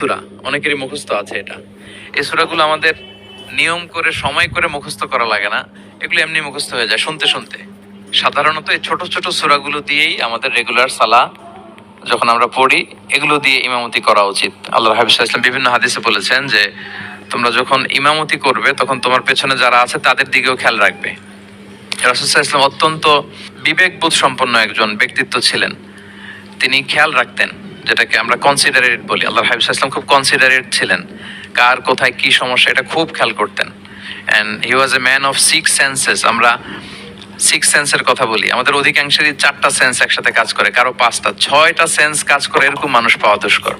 সূরা অনেকেরই মুখস্থ আছে। এই সূরাগুলো আমাদের নিয়ম করে সময় করে মুখস্থ করা লাগে না, এগুলো এমনি মুখস্থ হয়ে যায় শুনতে শুনতে। সাধারণত এই ছোট ছোট সূরাগুলো দিয়েই আমাদের রেগুলার সালাহ যখন আমরা পড়ি, এগুলো দিয়ে ইমামতি করা উচিত। আল্লাহর হাবিব সাল্লাল্লাহু আলাইহি ওয়াসাল্লাম বিভিন্ন হাদিসে বলেছেন যে তোমরা যখন ইমামতি করবে তখন তোমার পেছনে যারা আছে তাদের দিকেও খেয়াল রাখবে। রাসূল সাল্লাল্লাহু আলাইহি ওয়াসাল্লাম অত্যন্ত বিবেকবোধ সম্পন্ন একজন ব্যক্তিত্ব ছিলেন। তিনি খেয়াল রাখতেন, যেটাকে আমরা কনসিডারেট বলি। আল্লাহর হাবিব সাল্লাল্লাহু আলাইহি ওয়াসাল্লাম খুব কনসিডারেট ছিলেন, কার কোথায় কি সমস্যা এটা খুব খেয়াল করতেন। And he was a man of six senses. আমরা সিক্স সেন্সের কথা বলি, আমাদের অধিকাংশেরই 4টা সেন্স একসাথে কাজ করে, কারো 5টা 6টা সেন্স কাজ করে, এরকম মানুষ পাওয়া দুষ্কর।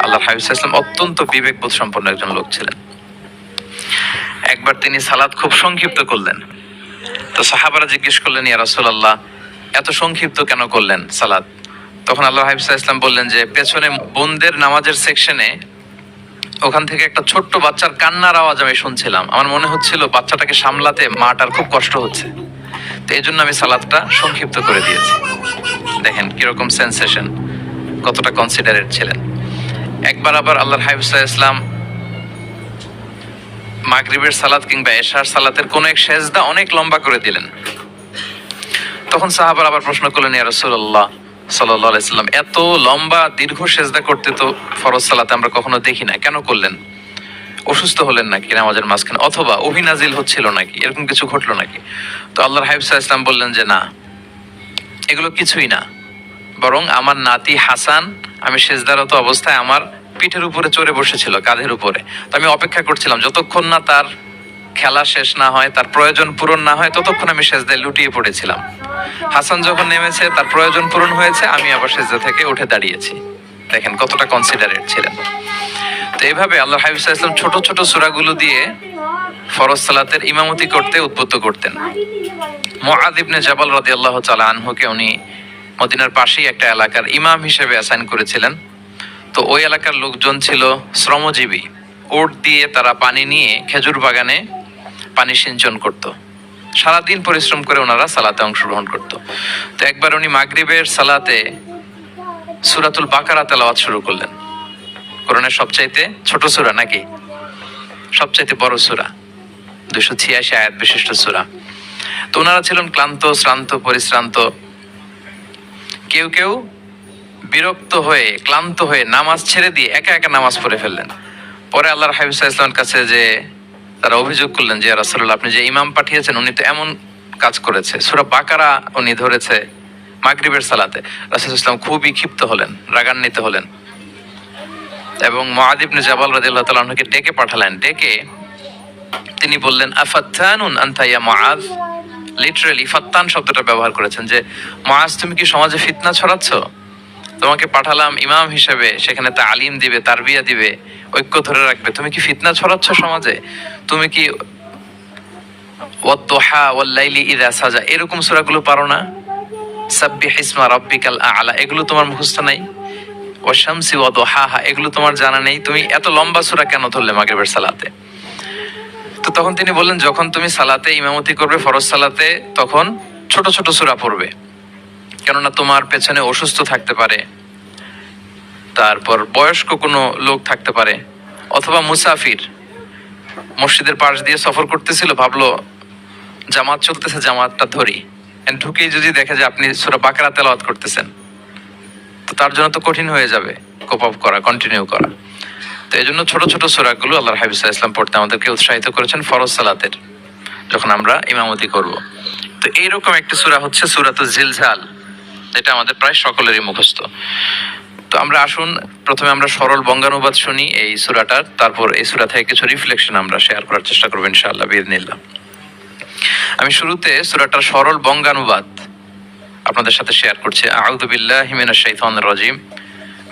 আল্লাহর হাবিব সাল্লাল্লাহু আলাইহি ওয়াসাল্লাম অত্যন্ত বিবেকবোধ সম্পন্ন একজন লোক ছিলেন। একবার তিনি সালাত খুব সংক্ষিপ্ত করলেন, তো সাহাবারা জিজ্ঞেস করলেন, ইয়া রাসূলুল্লাহ এত সংক্ষিপ্ত কেন করলেন সালাত? তখন আল্লাহর হাবিব সাল্লাল্লাহু আলাইহি ওয়াসাল্লাম বললেন যে পেছনে বোনদের নামাজের সেকশনে ওখান থেকে একটা ছোট্ট বাচ্চার কান্নার আওয়াজ আমি শুনছিলাম। আমার মনে হচ্ছিল বাচ্চাটাকে সামলাতে মাটার খুব কষ্ট হচ্ছে, তো এই জন্য আমি সালাদটা সংক্ষিপ্ত করে দিয়েছি। দেখেন কিরকম সেন্সেশন, কতটা কনসিডারেট ছিলেন। একবার আবার আল্লাহর হাবিব সাল্লাল্লাহু আলাইহি ওয়াসাল্লাম মাগরিবের সালাত কিংবা এশার সালাতের কোন এক সেজদা অনেক লম্বা করে দিলেন। তখন সাহাবারা আবার প্রশ্ন করলেন, ইয়া রাসূলুল্লাহ সাল্লাল্লাহু আলাইহি ওয়াসাল্লাম এত লম্বা দীর্ঘ সেজদা করতে তো ফরজ সালাতে আমরা কখনো দেখি না, কেন করলেন? অসুস্থ হলেন নাকি নামাজের মাঝখানে, অথবা অভিনাজিল হচ্ছিল নাকি, এরকম কিছু ঘটলো নাকি? তো আল্লাহর হাবিব সাল্লাল্লাহু আলাইহি ওয়াসাল্লাম বললেন যে না, এগুলো কিছুই না, বরং আমার নাতি হাসান আমি সেজদারত অবস্থায় আমার পিঠের উপরে চড়ে বসেছিল, কাঁধের উপরে। তো আমি অপেক্ষা করছিলাম যতক্ষণ না তার খেলা শেষ না হয়, তার প্রয়োজন পূরণ না হয়, ততক্ষণ আমি সেজদায় লুটিয়ে পড়েছিলাম। হাসান যখন নেমেছে, তার প্রয়োজন পূরণ হয়েছে, আমি আবার সেজদা থেকে উঠে দাঁড়িয়েছি। দেখেন কতটা কনসিডারেট ছিলেন। তো এইভাবে আল্লাহর হাবিব সাল্লাল্লাহু আলাইহি ওয়াসাল্লাম ছোট ছোট সূরাগুলো দিয়ে ফরজ সালাতের ইমামতি করতে উদ্বুদ্ধ করতেন। মুআয ইবনে জাবাল রাদিয়াল্লাহু তাআলা আনহুকে উনি মদিনার পাশেই একটা এলাকার ইমাম হিসেবে অ্যাসাইন করেছিলেন। তো ওই এলাকার লোকজন ছিল শ্রমজীবী, ওট দিয়ে তারা পানি নিয়ে খেজুর বাগানে পানি সিঞ্চন করত। সারাদিন পরিশ্রম করে ওনারা সালাতে অংশগ্রহণ করত। তো একবার উনি মাগরিবের সালাতে সূরাতুল বাকারা তেলাওয়াত শুরু করলেন। কোরআনের সবচাইতে ছোট সূরা নাকি সবচাইতে বড় সূরা, 286 আয়াত বিশিষ্ট সূরা। তো ওনারা ছিলেন ক্লান্ত, শ্রান্ত, পরিশ্রান্ত। কেউ কেউ বিরক্ত হয়ে, ক্লান্ত হয়ে নামাজ ছেড়ে দিয়ে একা একা নামাজ পড়ে ফেললেন। পরে আল্লাহর হাবিব সাল্লাল্লাহু আলাইহি ওয়াসাল্লামের কাছে যে তারা অভিযোগ করলেন যে ইয়া রাসূলুল্লাহ আপনি যে ইমাম পাঠিয়েছেন উনি তো এমন কাজ করেছে, সূরা বাকারা উনি ধরেছে মাগরিবের সালাতে। রাসূল সাল্লাল্লাহু আলাইহি ওয়াসাল্লাম খুবই ক্ষিপ্ত হলেন, রাগান্বিত হলেন এবং মুআয ইবনে জাবাল রাদিয়াল্লাহু তাআলা আনহুকে ডেকে পাঠালেন। ডেকে তিনি বললেন, আফাত্তানুন আনতা ইয়া মুআয। লিটারালি ফাত্তান শব্দটা ব্যবহার করেছেন যে মুআয তুমি কি সমাজে ফিতনা ছড়াচ্ছ? তোমাকে পাঠালাম ইমাম হিসেবে, সেখানে তালিম দিবে, তারবিয়া দিবে, ঐক্য ধরে রাখবে, তুমি কি ফিতনা ছড়াচ্ছ সমাজে? তুমি কি ওয়াদ-দুহা ওয়াল-লাইলি ইযা সাজা এরকম সূরাগুলো পারো না? সাব্বিহ ইসমা রাব্বিকাল আ'লা এগুলো তোমার মুখস্থ নাই? ওয়াশ-শামসি ওয়া-দুহাহা এগুলো তোমার জানা নেই? তুমি এত লম্বা সূরা কেন ধরলে মাগরিবের সালাতে? তো তখন তিনি বললেন, যখন তুমি সালাতে ইমামতি করবে ফরজ সালাতে, তখন ছোট ছোট সূরা পড়বে, কেননা তোমার পেছনে অসুস্থ থাকতে পারে, তারপর বয়স্ক কোনো লোক থাকতে পারে, অথবা মুসাফির মসজিদের পাশ দিয়ে সফর করতেছিল, ভাবলো জামাত চলতেছে, জামাতটা ধরি, ঢুকেই যদি দেখে যে আপনি সূরা বাকারা তেলাওয়াত করতেছেন, তো তার জন্য তো কঠিন হয়ে যাবে কোপ আপ করা, কন্টিনিউ করা। তো এই জন্য ছোট ছোট সূরাগুলো আল্লাহর হাবিব সাল্লাল্লাহু আলাইহি ওয়াসাল্লাম পড়তে আমাদেরকে উৎসাহিত করেছেন ফরজ সালাতের, যখন আমরা ইমামতি করব। তো এইরকম একটি সূরা হচ্ছে সূরাতুল জিলজাল, যেটা আমাদের প্রায় সকলেরই মুখস্থ। তো আমরা আসুন প্রথমে আমরা সরল বঙ্গানুবাদ শুনি এই সূরাটার, তারপর এই সূরা থেকে কিছু রিফ্লেকশন আমরা শেয়ার করার চেষ্টা করব ইনশাআল্লাহ বিইذنিল্লাহ। আমি শুরুতে সূরাটার সরল বঙ্গানুবাদ আপনাদের সাথে শেয়ার করছি। আউযু বিল্লাহি মিনাশ শাইতানির রাজিম।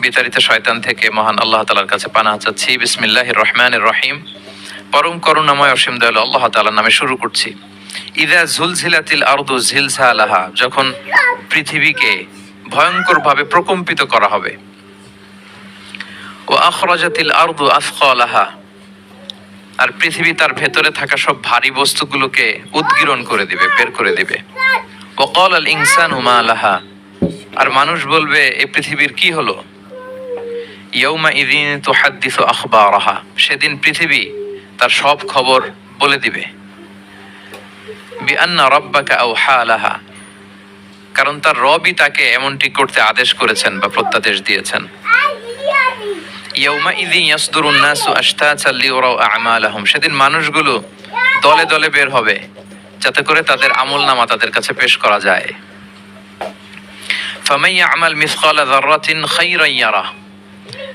বিতাড়িত শয়তান থেকে মহান আল্লাহ তাআলার কাছে পানাহ চাচ্ছি। বিসমিল্লাহির রহমানির রহিম। পরম করুণাময় অসীম দয়ালু আল্লাহ তাআলার নামে শুরু করছি। ইযা যুলজিলাতিল আরদু জিলজালাহা যখন পৃথিবীকে ভয়ঙ্করভাবে প্রকম্পিত করা হবে। ওয়া আখরাজাতিল আরদু আথকালাহা আর পৃথিবী তার ভেতরে থাকা সব ভারী বস্তুগুলোকে উদ্গীরণ করে দিবে, বের করে দিবে। ওয়া ক্বালাল ইনসানু মা লাহা আর মানুষ বলবে এই পৃথিবীর কি হলো? ইয়াউমা ইযিন তুহাদ্দিসু আখবারাহা, সেদিন পৃথিবী তার সব খবর বলে দিবে। বিআন্না রাব্বাকা আওহা লাহা, কারণ তার রবই তাকে এমনটি করতে আদেশ করেছেন বা প্রত্যাদেশ দিয়েছেন। ইয়াউমা ইযিন ইয়াসদুরুন নাসু আশতাতান লিয়ারাউ আ'মালাহুম, সেদিন মানুষগুলো দলে দলে বের হবে যাতে করে তাদের আমলনামা তাদের কাছে পেশ করা যায়। ফামান ইয়া'মাল মিসকালা যাররাতিন খায়রান ইয়ারা,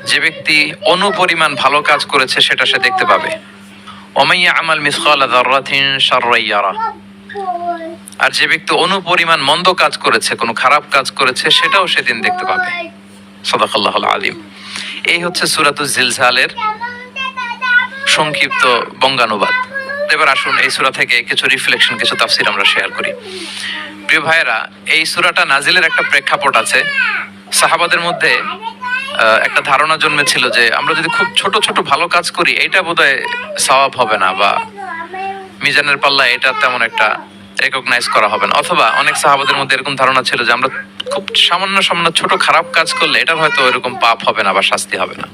যে ব্যক্তি অনুপরিমাণ ভালো কাজ করেছে সেটা সে দেখতে পাবে। ওমান ইয়া'মাল মিসকালা যাররাতিন শাররান ইয়ারা, আর যে ব্যক্তি অনুপরিমাণ মন্দ কাজ করেছে, কোনো খারাপ কাজ করেছে, সেটাও সেদিন দেখতে পাবে। সাদাকাল্লাহুল আলিম। এই হচ্ছে সূরাতুজ জিলজালের সংক্ষিপ্ত বঙ্গানুবাদ। এবার আসুন এই সূরা থেকে কিছু রিফ্লেকশন, কিছু তাফসীর আমরা শেয়ার করি। প্রিয় ভাইয়েরা, এই সূরাটা নাজিলের একটা প্রেক্ষাপট আছে। সাহাবাদের মধ্যে একটা ধারণা জন্মেছিল যে আমরা যদি খুব ছোট ছোট ভালো কাজ করি এটা বোধহয় সওয়াব হবে না, বা মিজানের পাল্লা এটা তেমন একটা রেকগনাইজ করা হবে না। অথবা অনেক সাহাবাদের মধ্যে এরকম ধারণা ছিল যে আমরা খুব সামান্য সামান্য ছোট খারাপ কাজ করলে এটা হয়তো এরকম পাপ হবে না বা শাস্তি হবে না।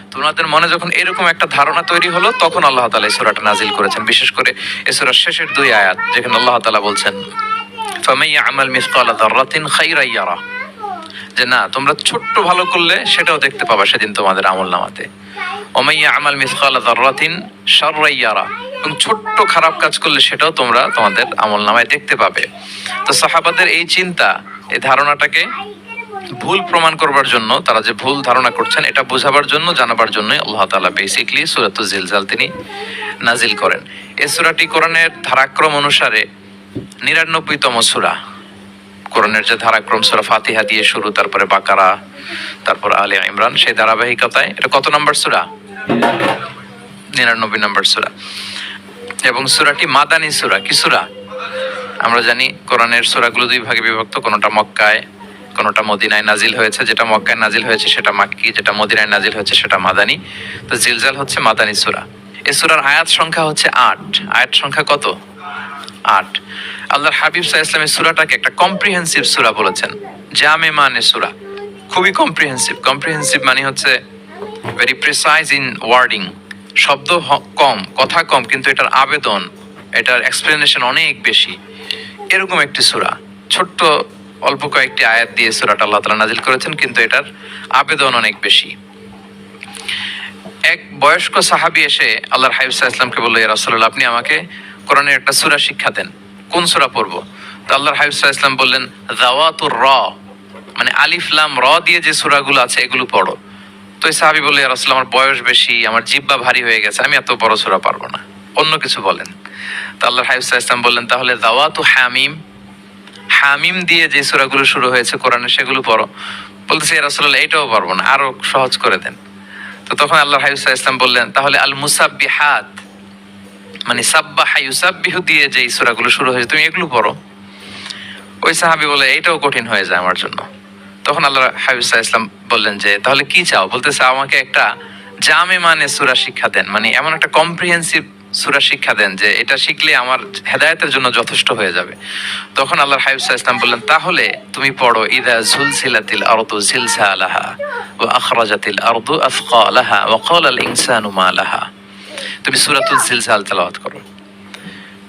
তো ওনাদের মনে যখন এরকম একটা ধারণা তৈরি হলো, তখন আল্লাহ তাআলা এই সূরাটা নাজিল করেছেন। বিশেষ করে এই সূরার শেষের 2 আয়াত, যেখানে আল্লাহ তাআলা বলছেন ফামান ইয়া'মাল মিসকালা যাররাতিন খায়রান ইয়ারা, যে না, তোমরা ছোট্ট ভালো করলে সেটাও দেখতে পাবা সেদিন তোমাদের আমলনামাতে। ওমান ইয়া'মাল মিসকালা যাররাতিন শাররান ইয়ারা, এবং ছোট্ট খারাপ কাজ করলে সেটাও তোমরা তোমাদের আমলনামায় দেখতে পাবে। তো সাহাবাদের এই চিন্তা, এই ধারণাটাকে ভুল প্রমাণ করবার জন্য, তারা যে ভুল ধারণা করছেন এটা বোঝাবার জন্য, জানাবার জন্যই আল্লাহ তাআলা বেসিক্যালি সূরাতুজ জিলজাল তিনি নাজিল করেন। এই সূরাটি কোরআনের ধারাক্রম অনুসারে 99তম সূরা। কোরআনের যে ধারাক্রম, সূরা ফাতিহা দিয়ে শুরু, তারপরে বাকারা, তারপর আলে ইমরান, সেই ধারাবাহিকতায় এটা কত নম্বর সূরা? 99 নম্বর সূরা। এবং সূরাটি মাদানী সূরা। কি সূরা? আমরা জানি কোরআনের সূরাগুলো 2 ভাগে বিভক্ত, কোনটা মক্কায়, কোনটা মদিনায় নাজিল হয়েছে। যেটা মক্কায় নাজিল হয়েছে সেটা মাক্কি, যেটা মদিনায় নাজিল হয়েছে সেটা মাদানী। তো জিলজাল হচ্ছে মাদানী সূরা। এই সূরার আয়াত সংখ্যা হচ্ছে 8। আয়াত সংখ্যা কত? 8। আল্লাহর হাবিব সাল্লাল্লাহু আলাইহি ওয়াসাল্লাম সূরাটাকে একটা কম্প্রিহেন্সিভ সূরা বলেছেন, জামে মানে সূরা, খুবই কম্প্রিহেন্সিভ। কম্প্রিহেন্সিভ মানে হচ্ছে ভেরি প্রিসাইজ ইন ওয়ার্ডিং, শব্দ কম, কথা কম, কিন্তু এটার আবেদন, এটার এক্সপ্লেনেশন অনেক বেশি, এরকম একটি সূরা। ছোট্ট অল্প কয়েকটি আয়াত দিয়ে সূরাটা আল্লাহ তাআলা নাজিল করেছেন, কিন্তু এটার আবেদন অনেক বেশি। এক বয়স্ক সাহাবী এসে আল্লাহর হাবিব সাল্লাল্লাহু আলাইহি ওয়াসাল্লামকে বলল, ইয়া রাসূলুল্লাহ, আপনি আমাকে কোরআনের একটা সূরা শিক্ষা দেন, কোন সূরা পড়বো? তো আল্লাহর হাবিব সাল্লাল্লাহু আলাইহি ওয়াসাল্লাম বললেন, যাওয়াতুর র, মানে আলিফ লাম র দিয়ে যে সূরাগুলো আছে এগুলো পড়ো। তো এই সাহাবী বলল, ইয়া রাসূলুল্লাহ, আমার বয়স বেশি, আমার জিহ্বা ভারী হয়ে গেছে, আমি এত বড় সূরা পারবো না, অন্য কিছু বলেন। তো আল্লাহর হাবিব সাল্লাল্লাহু আলাইহি ওয়াসাল্লাম বললেন, তাহলে যাওয়াতু হামিম, হামিম দিয়ে যে সূরাগুলো শুরু হয়েছে কোরআনে সেগুলো পড়ো। বলতেছে, ইয়া রাসূলুল্লাহ, এটাও পারবো না, আরো সহজ করে দেন। তো তখন আল্লাহর হাবিব সাল্লাল্লাহু আলাইহি ওয়াসাল্লাম বললেন, তাহলে আল মুসাব্বিহাত, মানে সাব্বাহা ইউসাব্বিহু দিয়ে যে সূরাগুলো শুরু হয়েছে তুমি এগুলো পড়ো। ওই সাহাবী বলে, এটাও কঠিন হয়ে যায় আমার জন্য। তখন আল্লাহর হাবিব সাল্লাল্লাহু আলাইহি ওয়াসাল্লাম বললেন যে, তাহলে কি চাও? বলতেছে, আমাকে একটা জামে মানে সূরা শিক্ষা দেন, মানে এমন একটা কম্প্রিহেন্সিভ সূরা শিক্ষা দেন যে এটা শিখলে আমার হেদায়েতের জন্য যথেষ্ট হয়ে যাবে। তখন আল্লাহর হাবিব সাল্লাল্লাহু আলাইহি ওয়াসাল্লাম বললেন, তাহলে তুমি পড়ো ইযা যুলজিলাতিল আরদু জিলজালাহা ওয়া আখরাজাতিল আরদু আথকালাহা ওয়া ক্বালাল ইনসানু মা লাহা। তুমি সূরাতুল জিলজাল তেলাওয়াত করো।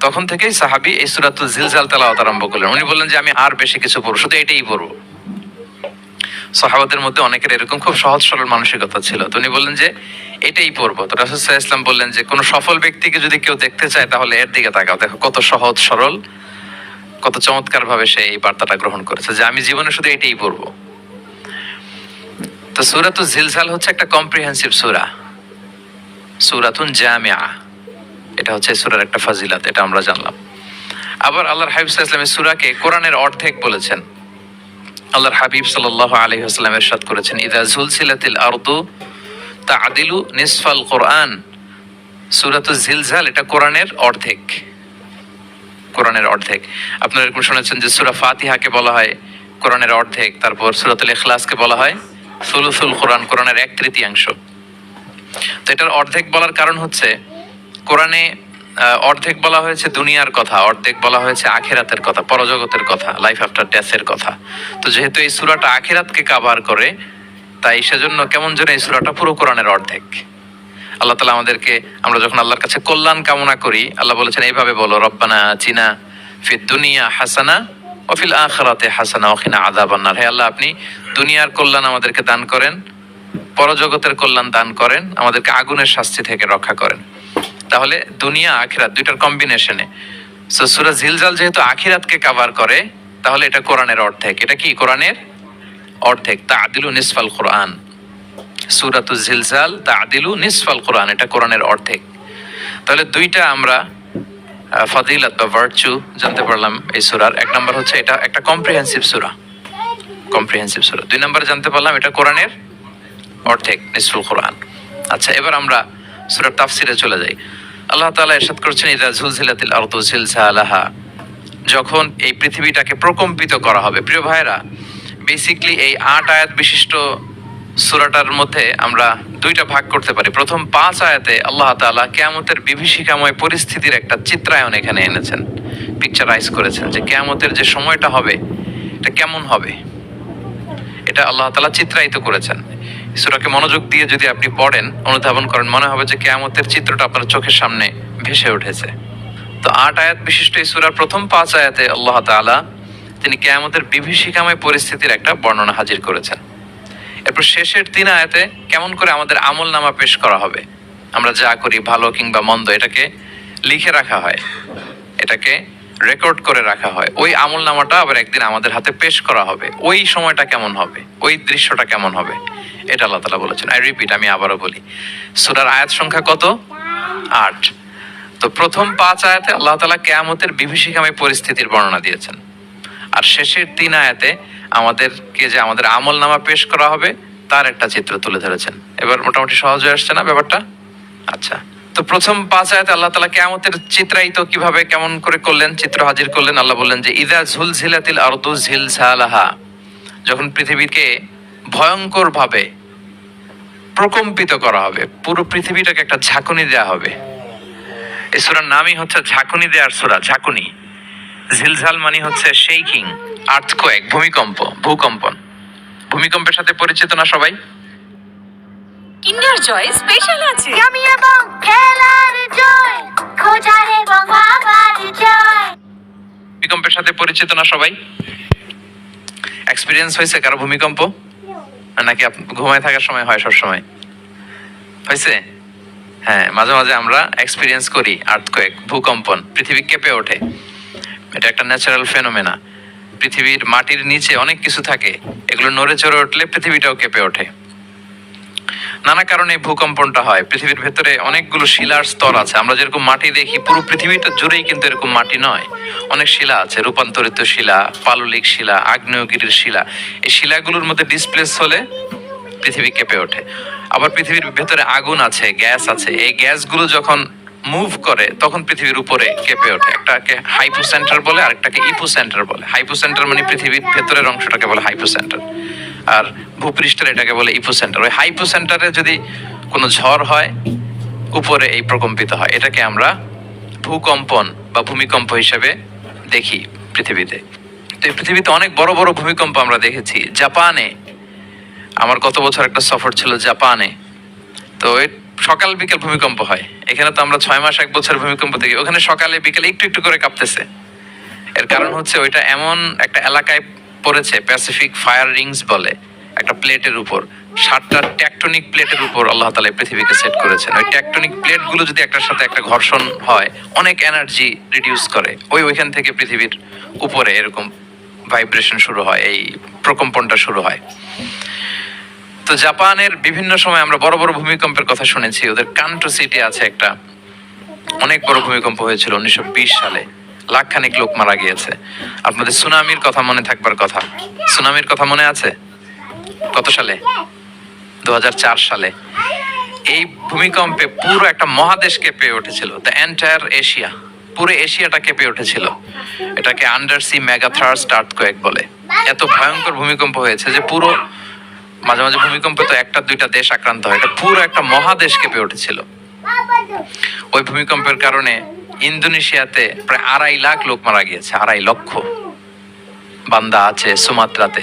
তখন থেকেই সাহাবী এই সূরাতুল জিলজাল তেলাওয়াত আরম্ভ করলেন। উনি বললেন যে আমি আর বেশি কিছু পড়ব, শুধু এটাই পড়ব। সাহাবাদের মধ্যে অনেকের এরকম খুব সহজ সরল মানসিকতা ছিল। তো উনি বললেন যে এটাই পড়বো। তো রাসূল সাল্লাল্লাহু আলাইহি ওয়াসাল্লাম বললেন যে কোন সফল ব্যক্তিকে যদি কেউ দেখতে চায় তাহলে এর দিকে তাকাও, দেখো কত সহজ সরল, কত চমৎকার ভাবে সে এই বার্তাটা গ্রহণ করেছে যে আমি জীবনে শুধু এটাই পড়বো। তো সূরাতুল জিলজাল হচ্ছে একটা কম্প্রিহেন্সিভ সূরা, সূরাতুন জামিআ। এটা হচ্ছে সূরার একটা ফাজিলাত, এটা আমরা জানলাম। আবার আল্লাহর হাবিব সাল্লাল্লাহু আলাইহি ওয়াসাল্লাম সূরাকে কোরআনের অর্ধেক বলেছেন। আল্লাহর হাবিব সাল্লাল্লাহু আলাইহি ওয়াসাল্লাম ইরশাদ করেছেন, ইযা যুলজিলাতিল আরদু তা'দিলু নিসফাল কোরআন। সূরাতুল জিলজাল এটা কোরআনের অর্ধেক, কোরআনের অর্ধেক। আপনারা এরকম শুনেছেন যে সূরা ফাতিহাকে বলা হয় কোরআনের অর্ধেক, তারপর সূরাতুল ইখলাসকে বলা হয় সুলুসুল কোরআন, কোরআনের 1/3। তো এটার অর্ধেক বলার কারণ হচ্ছে কোরআনে অর্ধেক বলা হয়েছে দুনিয়ার কথা, অর্ধেক বলা হয়েছে আখিরাতের কথা, পরজগতের কথা, লাইফ আফটার ডেথের কথা। তো যেহেতু এই সূরাটা আখিরাতকে কভার করে, তাই সেজন্য কেমন যেন এই সূরাটা পুরো কোরআনের অর্ধেক। আল্লাহ তাআলা আমাদেরকে, আমরা যখন আল্লাহর কাছে কল্যাণ কামনা করি, আল্লাহ বলেছেন এইভাবে বলো, রব্বানা আতিনা ফিদ দুনিয়া হাসানা ওয়া ফিল আখিরাতি হাসানা ওয়া কিনা আযাবান নার। হে আল্লাহ, আপনি দুনিয়ার কল্যাণ আমাদেরকে দান করেন, পরজগতের কল্যাণ দান করেন, আমাদেরকে আগুনের শাস্তি থেকে রক্ষা করেন। তাহলে দুনিয়া আখিরাত দুইটার কম্বিনেশনে। সো সূরা জিলজাল যেহেতু আখিরাতকে কভার করে, তাহলে এটা কোরআনের অর্ধেক। এটা কি কোরআনের অর্ধেক? তা'দিলু নিসফাল কোরআন। সূরাতুজ জিলজাল তা'দিলু নিসফাল কোরআন, এটা কোরআনের অর্ধেক। তাহলে দুইটা আমরা ফজিলত বা ভার্চু জানতে পারলাম এই সূরার। এক নাম্বার হচ্ছে এটা একটা কম্প্রিহেন্সিভ সূরা, কম্প্রিহেন্সিভ সূরা। দুই নাম্বার জানতে পারলাম এটা কোরআনের অর্ধেক, নিসফুল কোরআন। আচ্ছা, এবার আমরা সূরার তাফসিরে চলে যাই। আল্লাহ তাআলা ইরশাদ করছেন, ইযা জুলজিলাতিল আরদু জিলজালাহা, যখন এই পৃথিবীটাকে প্রকম্পিত করা হবে। প্রিয় ভাইরা, বেসিক্যালি এই 8 আয়াত বিশিষ্ট সূরাটার মধ্যে আমরা দুইটা ভাগ করতে পারি। প্রথম 5 আয়াতে আল্লাহ তাআলা কিয়ামতের বিভীষিকাময় পরিস্থিতির একটা চিত্রায়ন এখানে এনেছেন, পিকচারাইজ করেছেন যে কিয়ামতের যে সময়টা হবে এটা কেমন হবে, এটা আল্লাহ তাআলা চিত্রায়িত করেছেন। সূরাকে মনোযোগ দিয়ে যদি আপনি পড়েন, অনুধাবন করেন, মনে হবে যে কিয়ামতের চিত্রটা আপনার চোখের সামনে ভেসে উঠেছে। তো 8 আয়াত বিশিষ্ট এই সূরার প্রথম 5 আয়াতে আল্লাহ তাআলা তিনি কিয়ামতের বিভীষিকাময় পরিস্থিতির একটা বর্ণনা হাজির করেছেন। এরপর শেষের 3 আয়াতে কেমন করে আমাদের আমলনামা পেশ করা হবে, আমরা যা করি ভালো কিংবা মন্দ, এটাকে লিখে রাখা হয়, এটাকে রেকর্ড করে রাখা হয়। ওই আমলনামাটা আবার একদিন আমাদের হাতে পেশ করা হবে। ওই সময়টা কেমন হবে, ওই দৃশ্যটা কেমন হবে, এটা আল্লাহ তাআলা বলেছেন। আই রিপিট, আমি আবারও বলি, সূরার আয়াত সংখ্যা কত? 8। তো প্রথম 5 আয়াতে আল্লাহ তাআলা কিয়ামতের বিভীষিকাময় পরিস্থিতির বর্ণনা দিয়েছেন, আর শেষের 3 আয়াতে আমাদেরকে যে আমাদের আমলনামা পেশ করা হবে তার একটা চিত্র তুলে ধরেছেন। এবার মোটামুটি সহজ হয়ে আসছে না ব্যাপারটা? আচ্ছা, তো প্রথম 5 আয়াতে আল্লাহ তাআলা কিয়ামতের চিত্রায়িত কিভাবে কেমন করে করলেন, চিত্র হাজির করলেন। আল্লাহ বললেন যে ইযা জুলজিলাতিল আরদু জিলজালাহা, যখন পৃথিবীকে ভয়ঙ্কর ভাবে প্রকম্পিত করা হবে, পুরো পৃথিবীটাকে একটা ঝাঁকুনি দেওয়া হবে। এই সূরার নামই হচ্ছে ঝাঁকুনি দেওয়ার সূরা, ঝাঁকুনি। জিলজাল মানে হচ্ছে শেকিং, আর্থকোয়েক, ভূমিকম্প, ভূকম্পন। ভূমিকম্পের সাথে পরিচিত না সবাই? কিন্ডার জয় স্পেশাল আছে। আমি এবং খেলার জয়, খোঁজার এবং ভাবার জয়। ভূমিকম্পের সাথে পরিচিত না সবাই? এক্সপিরিয়েন্স হয়েছে কারো ভূমিকম্প? নাকি ঘুমায় থাকার সময় হয়? সব সময় হয়েছে? হ্যাঁ, মাঝে মাঝে আমরা এক্সপিরিয়েন্স করি আর্থকোয়েক, ভূকম্পন। পৃথিবী কেঁপে ওঠে, এটা একটা ন্যাচারাল ফেনোমেনা। পৃথিবীর মাটির নিচে অনেক কিছু থাকে, এগুলো নড়ে চড়ে উঠলে পৃথিবীটাও কেঁপে ওঠে। নানা কারণে ভূকম্পনটা হয়। পৃথিবীর ভেতরে অনেকগুলো শিলার স্তর আছে। আমরা যেরকম মাটি দেখি, পুরো পৃথিবীটা জুড়েই কিন্তু এরকম মাটি নয়, অনেক শিলা আছে, রূপান্তরিত শিলা, পাললিক শিলা, আগ্নেয়গিরির শিলা। এই শিলাগুলোর মধ্যে ডিসপ্লেস হলে পৃথিবী কেঁপে ওঠে। আবার পৃথিবীর ভেতরে আগুন আছে, গ্যাস আছে। এই গ্যাসগুলো যখন মুভ করে তখন পৃথিবীর উপরে কেঁপে ওঠে। একটাকে হাইপোসেন্টার বলে, আরেকটাকে ইপোসেন্টার বলে। হাইপোসেন্টার মানে পৃথিবীর ভেতরের অংশটাকে বলে হাইপোসেন্টার, আর ভূপৃষ্ঠের এটাকে বলে ইপোসেন্টার। ওই হাইপোসেন্টারে যদি কোনো ঝড় হয়, উপরে এই প্রকম্পিত হয়। এটাকে আমরা ভূকম্পন বা ভূমিকম্প হিসেবে দেখি পৃথিবীতে। তো এই পৃথিবীতে অনেক বড় বড় ভূমিকম্প আমরা দেখেছি। জাপানে আমার গত বছর একটা সফর ছিল জাপানে। তো সকাল বিকেল ভূমিকম্প হয়। এখানে তো আমরা 6 মাস 1 বছর ভূমিকম্প দেখি, ওখানে সকালে বিকেলে একটু একটু করে কাঁপতেছে। এর কারণ হচ্ছে ওইটা এমন একটা এলাকায় পড়েছে, প্যাসিফিক ফায়ার রিংস বলে, একটা প্লেটের উপর, 7টা টেকটনিক প্লেটের উপর আল্লাহ তাআলা পৃথিবীকে সেট করেছেন। ওই টেকটনিক প্লেটগুলো যদি একটার সাথে একটা ঘর্ষণ হয়, অনেক এনার্জি রিডিউস করে। ওইখান থেকে পৃথিবীর উপরে এরকম ভাইব্রেশন শুরু হয়, এই প্রকম্পনটা শুরু হয়। তো জাপানের বিভিন্ন সময় আমরা বড় বড় ভূমিকম্পের কথা শুনেছি। ওদের কান্টো সিটি আছে একটা, অনেক বড় ভূমিকম্প হয়েছিল 1920 সালে, লাখখানিক লোক মারা গিয়েছে। আপনাদের সুনামির কথা মনে থাকবার কথা। সুনামির কথা মনে আছে? কত সালে? 2004 সালে। এই ভূমিকম্পে পুরো একটা মহাদেশ কেঁপে উঠেছিল, দ্য এন্টায়ার এশিয়া, পুরো এশিয়াটা কেঁপে উঠেছিল। এটাকে আন্ডারসি মেগাথার্স্ট আর্থকোয়েক বলে। এত ভয়ঙ্কর ভূমিকম্প হয়েছে যে পুরো, মাঝে মাঝে ভূমিকম্পে তো 1-2টা দেশ আক্রান্ত হয়, এটা পুরো একটা মহাদেশ কেঁপে উঠেছিল। ওই ভূমিকম্পের কারণে ইন্দোনেশিয়াতে প্রায় 2.5 লাখ লোক মারা গিয়েছে, 2.5 লক্ষ। বান্দা আছে সুমাত্রাতে,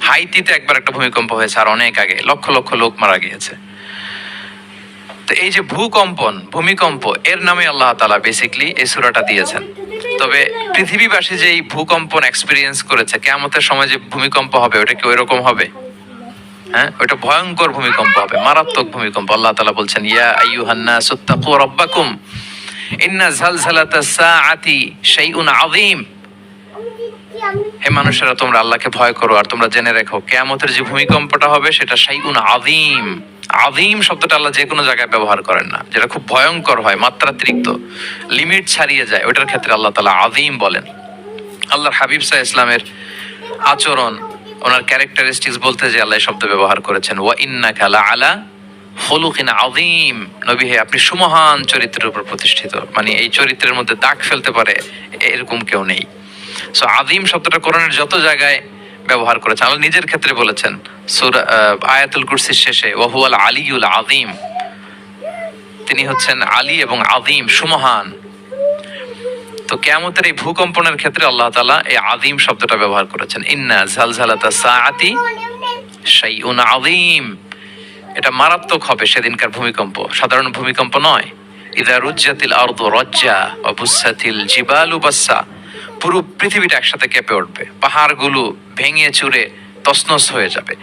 হাইতিতে একবার একটা ভূমিকম্প হয়েছে, আর অনেক আগে লক্ষ লক্ষ লোক মারা গিয়েছে। তো এই যে ভূমিকম্প এর নামে আল্লাহ তাআলা বেসিক্যালি এই সূরাটা দিয়েছেন। তবে পৃথিবীবাসী যে এই ভূকম্পন এক্সপেরিয়েন্স করেছে, কিয়ামতের সময় যে ভূমিকম্প হবে ওটা কি ওইরকম হবে? হ্যাঁ, ওটা ভয়ঙ্কর ভূমিকম্প হবে, মারাত্মক ভূমিকম্প। আল্লাহ তাআলা বলছেন, ইয়া আইয়ুহান নাসু তাকু রাব্বাকুম ইন্না জালজালাতাস সাআতি শাইউন আযীম। হে মানুষেরা, তোমরা আল্লাহকে ভয় করো আর তোমরা জেনে রেখো কিয়ামতের যে ভূমিকম্পটা হবে সেটা শাইউন আযীম। আযীম শব্দটা আল্লাহ যে কোনো জায়গায় ব্যবহার করেন না, যেটা খুব ভয়ঙ্কর হয়, মাত্রাতিরিক্ত, লিমিট ছাড়িয়ে যায়, ওটার ক্ষেত্রে আল্লাহ তাআলা আযীম বলেন। আল্লাহর হাবিব সাল্লাল্লাহু আলাইহি ইসলামের আচরণ, ওনার ক্যারেক্টারিস্টিক্স বলতে যে আল্লাহ এই শব্দ ব্যবহার করেছেন, ওয়া ইন্নাকা লাআলা খুলুকিন আযীম। নবী হে, আপনি সুমহান চরিত্রের উপর প্রতিষ্ঠিত, মানে এই চরিত্রের মধ্যে দাগ ফেলতে পারে এরকম কেউ নেই। সো আযীম শব্দটা কোরআনের যত জায়গায় ব্যবহার করেছেন, আল্লাহ নিজের ক্ষেত্রে বলেছেন সূরা আয়াতুল কুরসির শেষে, ওয়া হুয়াল আলিয়ুল আযীম, তিনি হচ্ছেন আলী এবং আযীম, সুমহান। তো কিয়ামতের এই ভূকম্পনের ক্ষেত্রে আল্লাহ তাআলা এই আযীম শব্দটা ব্যবহার করেছেন, ইন্না জালজালাতাস সাআতি শাইউন আযীম। এটা মারাত্মক হবে সেদিনকার ভূমিকম্প, সাধারণ ভূমিকম্প নয়। ইযা রুজ্জাতিল আরদু রাজ্জা ওয়া বুসাতিল জিবালু বাসসা, পুরো পৃথিবীটা একসাথে কেঁপে উঠবে, পাহাড়গুলো ভেঙে চুরে তছনছ হয়ে যাবে।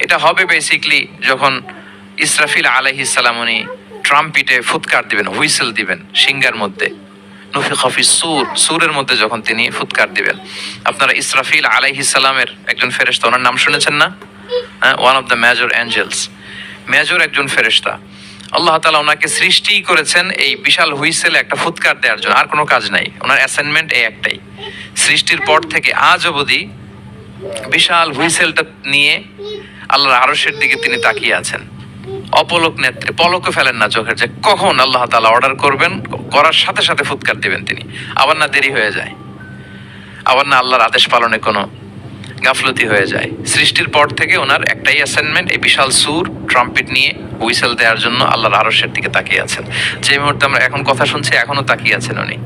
এটা হবে বেসিক্যালি যখন ইসরাফিল আলাইহিস সালাম উনি ট্রাম্পিটে ফুৎকার দিবেন, হুইসেল দিবেন সিংহার মধ্যে, নুফিখা ফিস সূর, সূরের মধ্যে যখন তিনি ফুৎকার দিবেন। আপনারা ইসরাফিল আলাইহিস সালামের একজন ফেরেশতা, ওনার নাম শুনেছেন না? One of the major angels, major একজন ফেরেশতা। আল্লাহ তাআলা ওনাকে সৃষ্টি করেছেন এই বিশাল হুইসেলে একটা ফুৎকার দেওয়ার জন্য, আর কোনো কাজ নাই, ওনার অ্যাসাইনমেন্ট এই একটাই। সৃষ্টির পর থেকে আজ অবধি বিশাল হুইসেলটা নিয়ে আল্লাহর আরশের দিকে তিনি তাকিয়ে আছেন, অপলক নেত্রে, পলকও ফেলেন না চোখের, যে কখন আল্লাহ তাআলা অর্ডার করবেন, করার সাথে সাথে ফুৎকার দিবেন তিনি, আবার না দেরি হয়ে যায়, আবার না আল্লাহর আদেশ পালনে কোনো গাফলতি হয়ে যায়। সৃষ্টির পর থেকে ওনার একটাই অ্যাসাইনমেন্ট, এই বিশাল সুর ট্রাম্পিট নিয়ে হুইসেল দেওয়ার জন্য আল্লাহর আরশের দিকে তাকিয়ে আছেন। যে মুহূর্তে আমরা এখন কথা শুনছি এখনো তাকিয়ে আছেন উনি।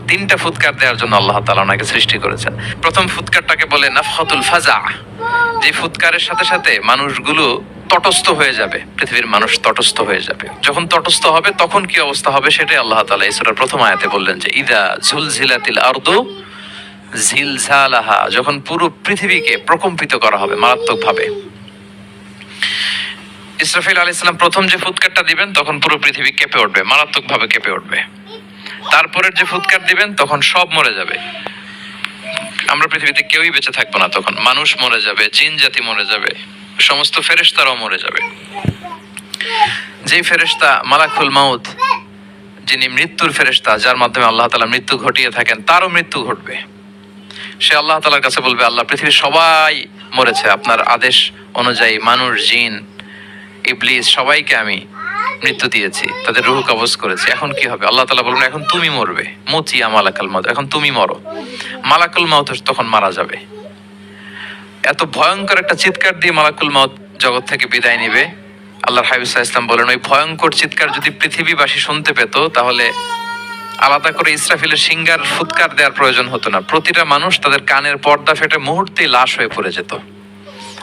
3টা ফুৎকার দেওয়ার জন্য আল্লাহ তাআলা ওনাকে সৃষ্টি করেছেন। প্রথম ফুৎকারটাকে বলে নাফখাতুল ফাজা, যে ফুৎকারের সাথে সাথে মানুষগুলো তটস্থ হয়ে যাবে, পৃথিবীর মানুষ তটস্থ হয়ে যাবে। যখন তটস্থ হবে তখন কি অবস্থা হবে সেটাই আল্লাহ তাআলা এই সূরার প্রথম আয়াতে বললেন, যে ইদা জুলজিলাতিল আরদু জিলজালাহা, যখন পুরো পৃথিবীকে প্রকম্পিত করা হবে মারাত্মকভাবে। ইসরাফিল আলাইহিস সালাম প্রথম যে ফুৎকারটা দিবেন তখন পুরো পৃথিবী কেঁপে উঠবে, মারাত্মকভাবে কেঁপে উঠবে। তারপরের যে ফুৎকার দিবেন তখন সব মরে যাবে, আমরা পৃথিবীতে কেউই বেঁচে থাকবো না, তখন মানুষ মরে যাবে, জিন জাতি মরে যাবে, সমস্ত ফেরেশতারাও মরে যাবে। যেই ফেরেশতা মালাকুল মাউত, যিনি মৃত্যুর ফেরেশতা, যার মাধ্যমে আল্লাহ তাআলা মৃত্যু ঘটিয়ে থাকেন, তারও মৃত্যু ঘটবে। সে আল্লাহ তাআলার কাছে বলবে, আল্লাহ, পৃথিবীর সবাই মরেছে আপনার আদেশ অনুযায়ী, মানুষ, জিন, ইবলিস সবাইকে আমি মৃত্যু দিয়েছি, তাদের রূহ কবজ করেছি, এখন কি হবে? আল্লাহ তাআলা বলবেন, এখন তুমি মরবে, মুতিয়া মালাকুল মাউত, এখন তুমি মরো। মালাকুল মাউত তখন মারা যাবে। এত ভয়ঙ্কর একটা চিৎকার দিয়ে মালাকুল মাউত জগৎ থেকে বিদায় নিবে। আল্লাহর হাবিব সাল্লাল্লাহু আলাইহি ওয়াসাল্লাম বলেন, ওই ভয়ঙ্কর চিৎকার যদি পৃথিবীবাসী শুনতে পেত তাহলে আলাদা করে ইসরাফিলের সিংহার ফুৎকার দেওয়ার প্রয়োজন হতো না, প্রতিটা মানুষ তাদের কানের পর্দা ফেটে মুহূর্তেই লাশ হয়ে পড়ে যেত,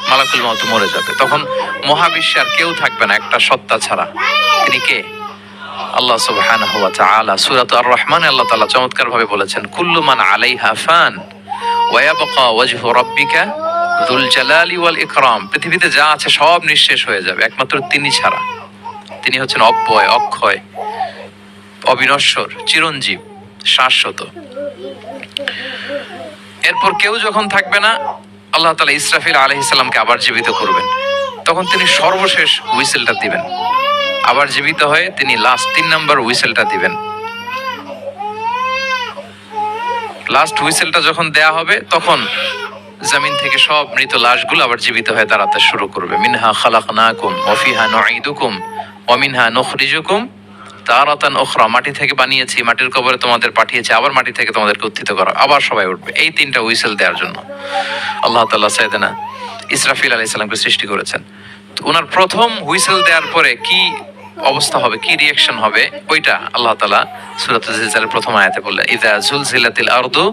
মালাকুল মাউত মরে যাবে। তখন মহাবিশ্বে আর কেউ থাকবে না একটা সত্তা ছাড়া। তিনি কে? আল্লাহ সুবহানাহু ওয়া তাআলা। সূরা আর রহমানে আল্লাহ তাআলা চমৎকার ভাবে বলেছেন, কুল্লু মান আলাইহা ফান ওয়া ইয়াবকা ওয়াজহু রাব্বিকা যুল জালালি ওয়াল ইকরাম। পৃথিবীতে যা আছে সব নিঃশেষ হয়ে যাবে একমাত্র তিনি ছাড়া। তিনি হচ্ছেন অব্যয়, অক্ষয়, অবিনশ্বর, চিরঞ্জীব, শাশ্বত। এরপর কেউ যখন থাকবে না, আল্লাহ তাআলা ইসরাফিল আলাইহিস সালামকে আবার জীবিত করবেন। তখন তিনি সর্বশেষ হুইসেলটা দিবেন, আবার জীবিত হয়ে তিনি লাস্ট 3 নম্বর হুইসেলটা দিবেন। লাস্ট হুইসেলটা যখন দেয়া হবে তখন জমিন থেকে সব মৃত লাশগুলো আবার জীবিত হয়ে দাঁড়াতে শুরু করবে। মিনহা খালাকনাকুম ওয়া ফিহা নুঈদুকুম ওয়া মিনহা নুখরিজুকুম তারাতান উখরা, মাটি থেকে বানিয়েছি, মাটির কবরে তোমাদের পাঠিয়েছি, আবার মাটি থেকে তোমাদেরকে উত্থিত করা, আবার সবাই উঠবে। এই 3টা হুইসেল দেওয়ার জন্য আল্লাহ তাআলা সাইয়েদনা ইসরাফিল আলাইহিস সালামকে সৃষ্টি করেছেন। তো ওনার প্রথম হুইসেল দেওয়ার পরে কি অবস্থা হবে, কি রিঅ্যাকশন হবে, ওইটা আল্লাহ তাআলা সূরাতুল জিলজালের প্রথম আয়াতে বললেন, ইযা জুলজিলাতিল আরদু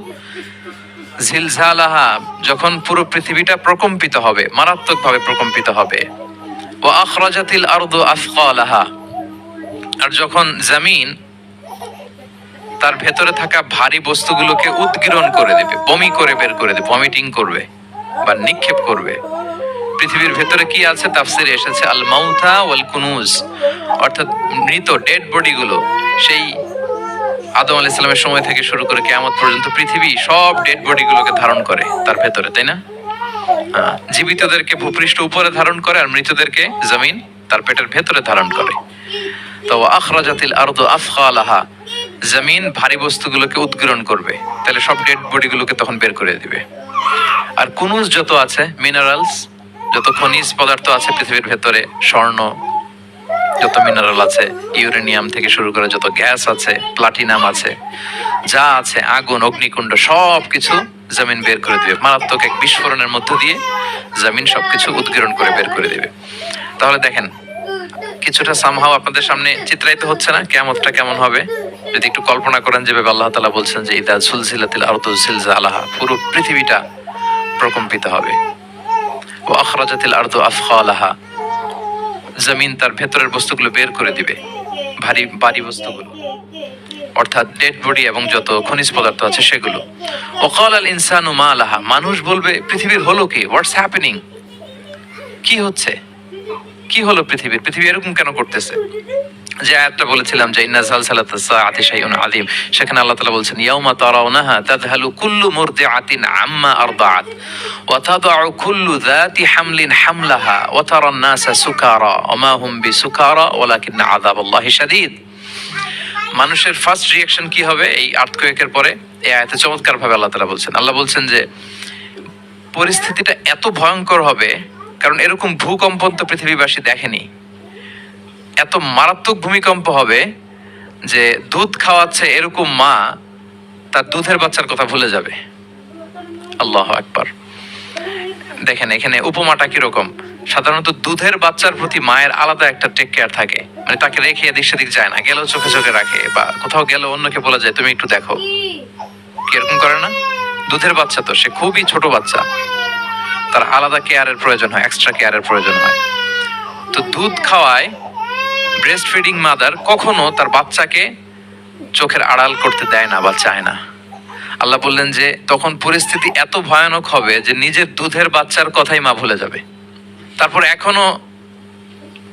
জিলজালাহা, যখন পুরো পৃথিবীটা প্রকম্পিত হবে, মারাত্মকভাবে প্রকম্পিত হবে। ওয়া আখরাজাতিল আরদু আফকালাহা, আর যখন জমিন তার ভেতরে থাকা ভারী বস্তুগুলোকে উদগীরণ করে দেবে, বমি করে বের করে দেবে, ভমিটিং করবে বা নিক্ষেপ করবে। পৃথিবীর ভেতরে কি আছে, তাফসিরে এসেছে আল মাউতা ওয়াল কুনুজ, অর্থাৎ মৃত ডেড বডি গুলো, সেই আদম আলাইহিস সালামের সময় থেকে শুরু করে কিয়ামত পর্যন্ত পৃথিবী সব ডেড বডি গুলোকে ধারণ করে তার ভেতরে, তাই না? জীবিতদেরকে ভূপৃষ্ঠ উপরে ধারণ করে আর মৃতদেরকে জমিন তার পেটের ভেতরে ধারণ করে। তো আখরাজাতিল আরদু আফকালাহা, জমিন ভারী বস্তুগুলোকে উদগীরণ করবে, তাহলে সব ডেড বডি গুলোকে তখন বের করে দিবে। আর কুনুজ যত আছে, মিনারেলস, যত খনিজ পদার্থ আছে পৃথিবীর ভেতরে, স্বর্ণ, যত মিনারেল আছে, ইউরেনিয়াম থেকে শুরু করে যত গ্যাস আছে, প্লাটিনাম আছে, যা আছে, আগুন, অগ্নিকুণ্ড, সব কিছু জমিন বের করে দিবে। মারাত্মক এক বিস্ফোরণের মধ্য দিয়ে জমিন সবকিছু উদগীরণ করে বের করে দিবে। তাহলে দেখেন, কিছুটা সামহাও আপনাদের সামনে চিত্রায়িত হচ্ছে না কিয়ামতটা কেমন হবে? যদি একটু কল্পনা করেন, যেভাবে আল্লাহ তাআলা বলছেন যে ইদা সুলজিলাতিল আরদু জিলজালাহা, পুরো পৃথিবীটা প্রকম্পিত হবে। ওয়া আখরাজাতিল আরদু আফকালাহা, জমিন তার ভেতরের বস্তুগুলো বের করে দিবে, ভারী বস্তুগুলো, অর্থাৎ ডেড বডি এবং যত খনিজ পদার্থ আছে সেগুলো। ওয়াকাল আল ইনসানু মা লাহা, মানুষ বলবে পৃথিবীর হলো কি, হোয়াটস হ্যাপেনিং, কি হচ্ছে, কি হলো পৃথিবী এরকম কেন করতেছে? যে আয়াতটা বলেছিলাম যে ইন্না জালজালাতাস সাআতি শাইউন আযীম, সেখানে আল্লাহ তাআলা বলছেন ইয়াউমা তারাউনাহা তাযহালু কুল্লু মুরদিআতিন আম্মা আরদাআত ওয়া তাদাউ কুল্লু যাতি হামলিন হামলাহা ওয়া তারান নাসা সুকারা ওয়া মা হুম বিসুকারা ওয়ালাকিন্না আযাবাল্লাহি শাদীদ। মানুষের ফার্স্ট রিঅ্যাকশন কি হবে এই আর্থকোয়েকের পরে? এই আয়াতে চমৎকার ভাবে আল্লাহ তাআলা বলছেন। আল্লাহ বলছেন যে পরিস্থিতিটা এত ভয়ঙ্কর হবে, কারণ এরকম ভূকম্পন তো পৃথিবীবাসী দেখেনি। এত মারাত্মক ভূমিকম্প হবে যে দুধ খাওয়াচ্ছে এরকম মা তার দুধের বাচ্চার কথা ভুলে যাবে। আল্লাহু আকবার। দেখেন এখানে উপমাটা কিরকম। সাধারণত দুধের বাচ্চার প্রতি মায়ের আলাদা একটা টেক কেয়ার থাকে, মানে তাকে রেখে এদিক সেদিক যায় না, গেলেও চোখে চোখে রাখে, বা কোথাও গেলে অন্যকে বলা যায় তুমি একটু দেখো, কিরকম করে না? দুধের বাচ্চা তো সে খুবই ছোট বাচ্চা, তার আলাদা কেয়ারের প্রয়োজন হয়, এক্সট্রা কেয়ারের প্রয়োজন হয়। তো দুধ খাওয়ায় ব্রেস্ট ফিডিং মাদার কখনো তার বাচ্চাকে চোখের আড়াল করতে দেয় না বা চায় না। আল্লাহ বললেন যে তখন পরিস্থিতি এত ভয়ানক হবে যে নিজের দুধের বাচ্চার কথাই মা ভুলে যাবে। তারপর এখনো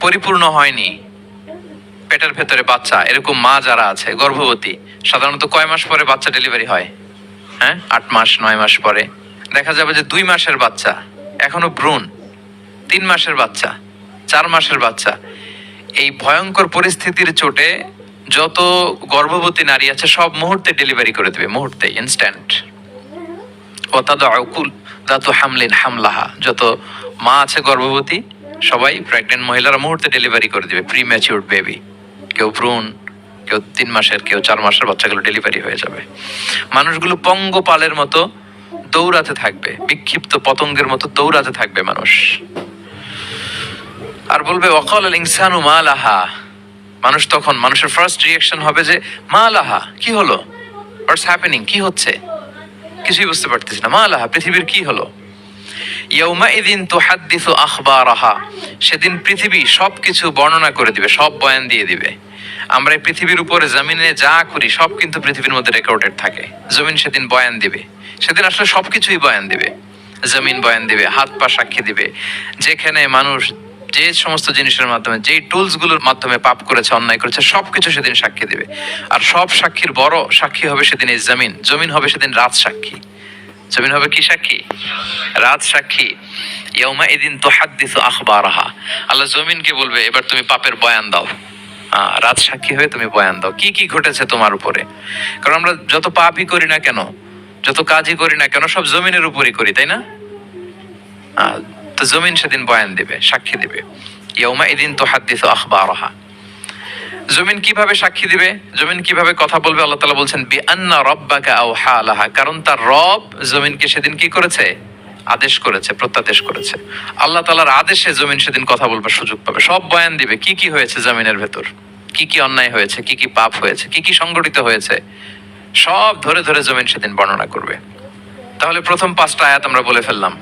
পরিপূর্ণ হয়নি পেটের ভেতরে বাচ্চা, এরকম মা যারা আছে গর্ভবতী, সাধারণত কয় মাস পরে বাচ্চা ডেলিভারি হয়? 8 মাস 9 মাস পরে। দেখা যাবে যে 2 মাসের বাচ্চা এখনো ভ্রূণ, 3 মাসের বাচ্চা, 4 মাসের বাচ্চা। এই ভয়ঙ্কর পরিস্থিতির চোটে যত গর্ভবতী নারী আছে সব মুহূর্তে ডেলিভারি করে দেবে, মুহূর্তে, ইনস্ট্যান্ট। দাতু হামলিন হামলাহা, যত মা আছে গর্ভবতী সবাই, প্রেগনেন্ট মহিলারা মুহূর্তে ডেলিভারি করে দিবে, প্রি ম্যাচিউরড বেবি। কেউ ভ্রূণ, কেউ 3 মাসের, কেউ 4 মাসের বাচ্চাগুলো ডেলিভারি হয়ে যাবে। মানুষগুলো পঙ্গপালের মতো দৌড়াতে থাকবে, বিক্ষিপ্ত পতঙ্গের মতো দৌড়াতে থাকবে মানুষ। আর বলবে ওয়াকাল আল ইনসানু মা লাহা, মানুষ তখন, মানুষের ফার্স্ট রিঅ্যাকশন হবে যে মা লাহা, কি হলো, হোয়াটস হ্যাপেনিং, কি হচ্ছে, কিছুই বুঝতে পারতেছি না, মা লাহা, পৃথিবীর কি হলো। ইয়াউমাইযিন তুহাদ্দিসু আখবারাহা, সেদিন পৃথিবী সবকিছু বর্ণনা করে দিবে, সব বয়ান দিয়ে দিবে। আমরা এই পৃথিবীর উপরে জমিনে যা করি সব কিন্তু পৃথিবীর মধ্যে রেকর্ডেড থাকে। জমিন সেদিন বয়ান দিবে, সেদিন আসলে সবকিছুই বয়ান দিবে। জমিন বয়ান দিবে, হাত পা সাক্ষী দিবে, যেখানে মানুষ যে সমস্ত জিনিসের মাধ্যমে, যেই টুলস গুলোর মাধ্যমে পাপ করেছে, অন্যায় করেছে, সবকিছু সেদিন সাক্ষী দিবে। আর সব সাক্ষীর বড় সাক্ষী হবে সেদিন এই জমিন। জমিন হবে সেদিন রাজ সাক্ষী। জমিন হবে কি সাক্ষী? রাজ সাক্ষী। ইয়াউমাইযিন তুহাদ্দিসু আখবারাহা, আল্লাহ জমিনকে বলবে এবার তুমি পাপের বয়ান দাও, রাজ সাক্ষী হয়ে তুমি বয়ান দাও, কি কি ঘটেছে তোমার উপরে। কারণ আমরা যত পাপই করি না কেন, যত কাজই করি না কেন, সব জমিনের উপরই করি, তাই না? তো জমিন সেদিন বয়ান দিবে, সাক্ষী দিবে। ইয়াউমাইযিন তুহাদ্দিসু আখবারাহা। জমিন কিভাবে সাক্ষী দিবে, জমিন কিভাবে কথা বলবে? আল্লাহ তাআলা বলছেন বিআন্না রাব্বাকা আওহা লাহা, কারণ তার রব জমিনকে সেদিন কি করেছে? আদেশ করেছে, প্রত্যাদেশ করেছে। আল্লাহ তাআলার আদেশে জমিন সেদিন কথা বলবার সুযোগ পাবে, সব বয়ান দিবে, কি কি হয়েছে জমিনের ভেতর, কি কি অন্যায় হয়েছে, কি কি পাপ হয়েছে, কি কি সংগঠিত হয়েছে, সব ধরে ধরে জমিন সেদিন বর্ণনা করবে। তাহলে প্রথম 5টা আয়াত আমরা বলে ফেললাম,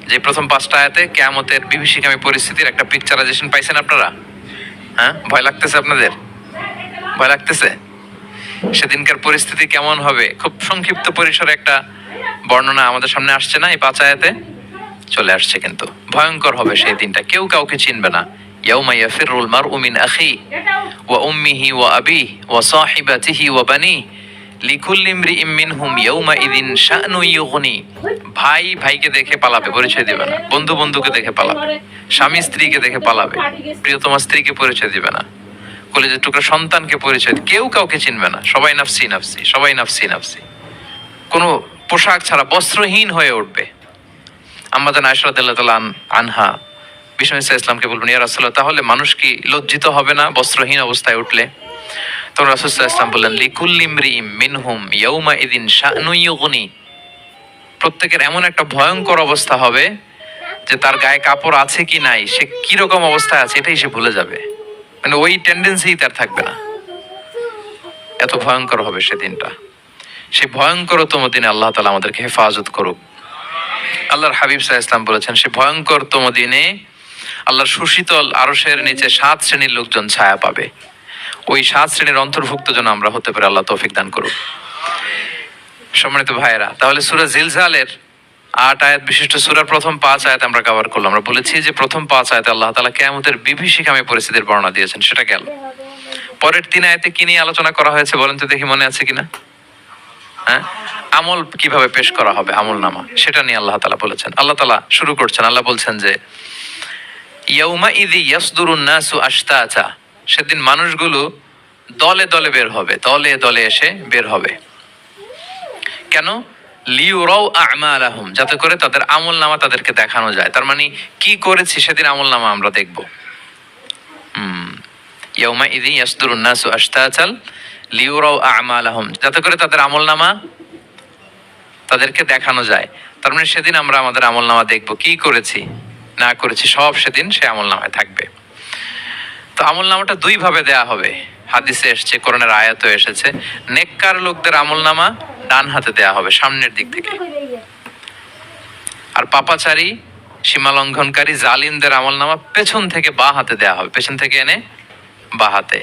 যে প্রথম 5টা আয়াতে কিয়ামতের বিভীষিকামী পরিস্থিতির একটা পিকচারাইজেশন পাইছেন আপনারা? হ্যাঁ, ভয় লাগতেছে আপনাদের? ভয় লাগতেছে? সেদিনকার পরিস্থিতি কেমন হবে খুব সংক্ষিপ্ত পরিসরে একটা বর্ণনা আমাদের সামনে আসছে না? এই 5 আয়াতে চলে আসছে। কিন্তু ভয়ঙ্কর হবে সেই দিনটা, কেউ কাউকে চিনবে না। ইয়াউমা ইয়াফিরুল মারউ মিন আখি ওয়া উম্মিহি ওয়া আবিহি ওয়া সাহিবাতিহি ওয়া বানিহি লিকুল্লি ইমরিইম মিনহুম ইয়াউমা ইযিন শা'নুন ইউগনি। ভাই ভাইকে দেখে পালাবে, পরিচয় দিবে না। বন্ধু বন্ধুকে দেখে পালাবে, স্বামী স্ত্রীকে দেখে পালাবে, প্রিয়তমা স্ত্রীকে পরিচয় দিবে না, কলেজের টুকরা সন্তানকে পরিচয়, কেউ কাউকে চিনবে না। সবাই নাফসি নাফসি, সবাই নাফসি নাফসি। কোনো পোশাক ছাড়া বস্ত্রহীন হয়ে উঠবে। আম্মা জান আয়েশা রাদিয়াল্লাহু তাআলা আনহা বিষ্ণু ইসলামকে বলবেন, ইয়া রাসূলুল্লাহ, তাহলে মানুষ কি লজ্জিত হবে না বস্ত্রহীন অবস্থায় উঠলে? তখন রাসূল সাল্লাল্লাহু আলাইহি ওয়াসাল্লাম বললেন, লিকুল্লি ইমরিইম মিনহুম ইয়াউমা ইযিন শা'নুন ইউগনি। প্রত্যেকের এমন একটা ভয়ঙ্কর অবস্থা হবে যে তার গায়ে কাপড় আছে কি নাই, সে কি রকম অবস্থায় আছে এটাই সে ভুলে যাবে। মানে ওই টেন্ডেন্সি তার থাকবে না। এত ভয়ঙ্কর হবে সেদিনটা। সেই ভয়ঙ্করতম দিনে আল্লাহ তাআলা আমাদেরকে হেফাজত করুক। আল্লাহর হাবিব সাল্লাল্লাহু আলাইহি ওয়াসাল্লাম বলেছেন, সে ভয়ঙ্করতম দিনে আল্লাহর সুশীতল আরশের নিচে 7 শ্রেণীর লোকজন ছায়া পাবে। ওই 7 শ্রেণীর অন্তর্ভুক্ত যেন আমরা হতে পারি, আল্লাহ তৌফিক দান করুক। সম্মানিত ভাইয়েরা, তাহলে সূরা জিলজালের 8 আয়াত বিশিষ্ট সূরার প্রথম 5 আয়াত আমরা কভার করলাম। আমরা বলেছি যে প্রথম 5 আয়াতে আল্লাহ তাআলা কিয়ামতের বিভীষিকাময় পরিস্থিতির বর্ণনা দিয়েছেন, সেটা গেল। পরের 3 আয়াতে কি নিয়ে আলোচনা করা হয়েছে বলেন তো দেখি, মনে আছে কিনা? হ্যাঁ, আমল কিভাবে পেশ করা হবে, আমল নামা, সেটা নিয়ে আল্লাহ তাআলা বলেছেন। আল্লাহ তাআলা শুরু করছেন, আল্লাহ বলছেন যে ইয়াউমা ইযি ইয়াসদুরুন নাসু আশতাতা। সেদিন মানুষগুলো দলে দলে বের হবে, দলে দলে এসে বের হবে। কেন? লিউরাউ আ'মালাহুম, যাতে করে তাদের আমল নামা তাদেরকে দেখানো যায়। তার মানে কি করেছি সেদিন আমল নামা আমরা দেখব। ইয়াউমা ইযি ইয়াসদুরুন নাসু আশতাতাল লিউরাউ আ'মালাহুম, যাতে করে তাদের আমল নামা তাদেরকে দেখানো যায়। তার মানে সেদিন আমরা আমাদের আমল নামা দেখব, কি করেছি না করেছি সব সেদিন সে আমল নামায় থাকবে। তো আমল নামাটা 2 ভাবে দেয়া হবে। হাদিসে এসেছে, কোরআনের আয়াতও এসেছে। নেককার লোকদের আমল নামা ডান হাতে দেয়া হবে, সামনের দিক থেকে। আর পাপাচারী, সীমা লঙ্ঘনকারী, জালিমদের আমল নামা পেছন থেকে বাঁ হাতে দেয়া হবে, পেছন থেকে এনে বাঁ হাতে।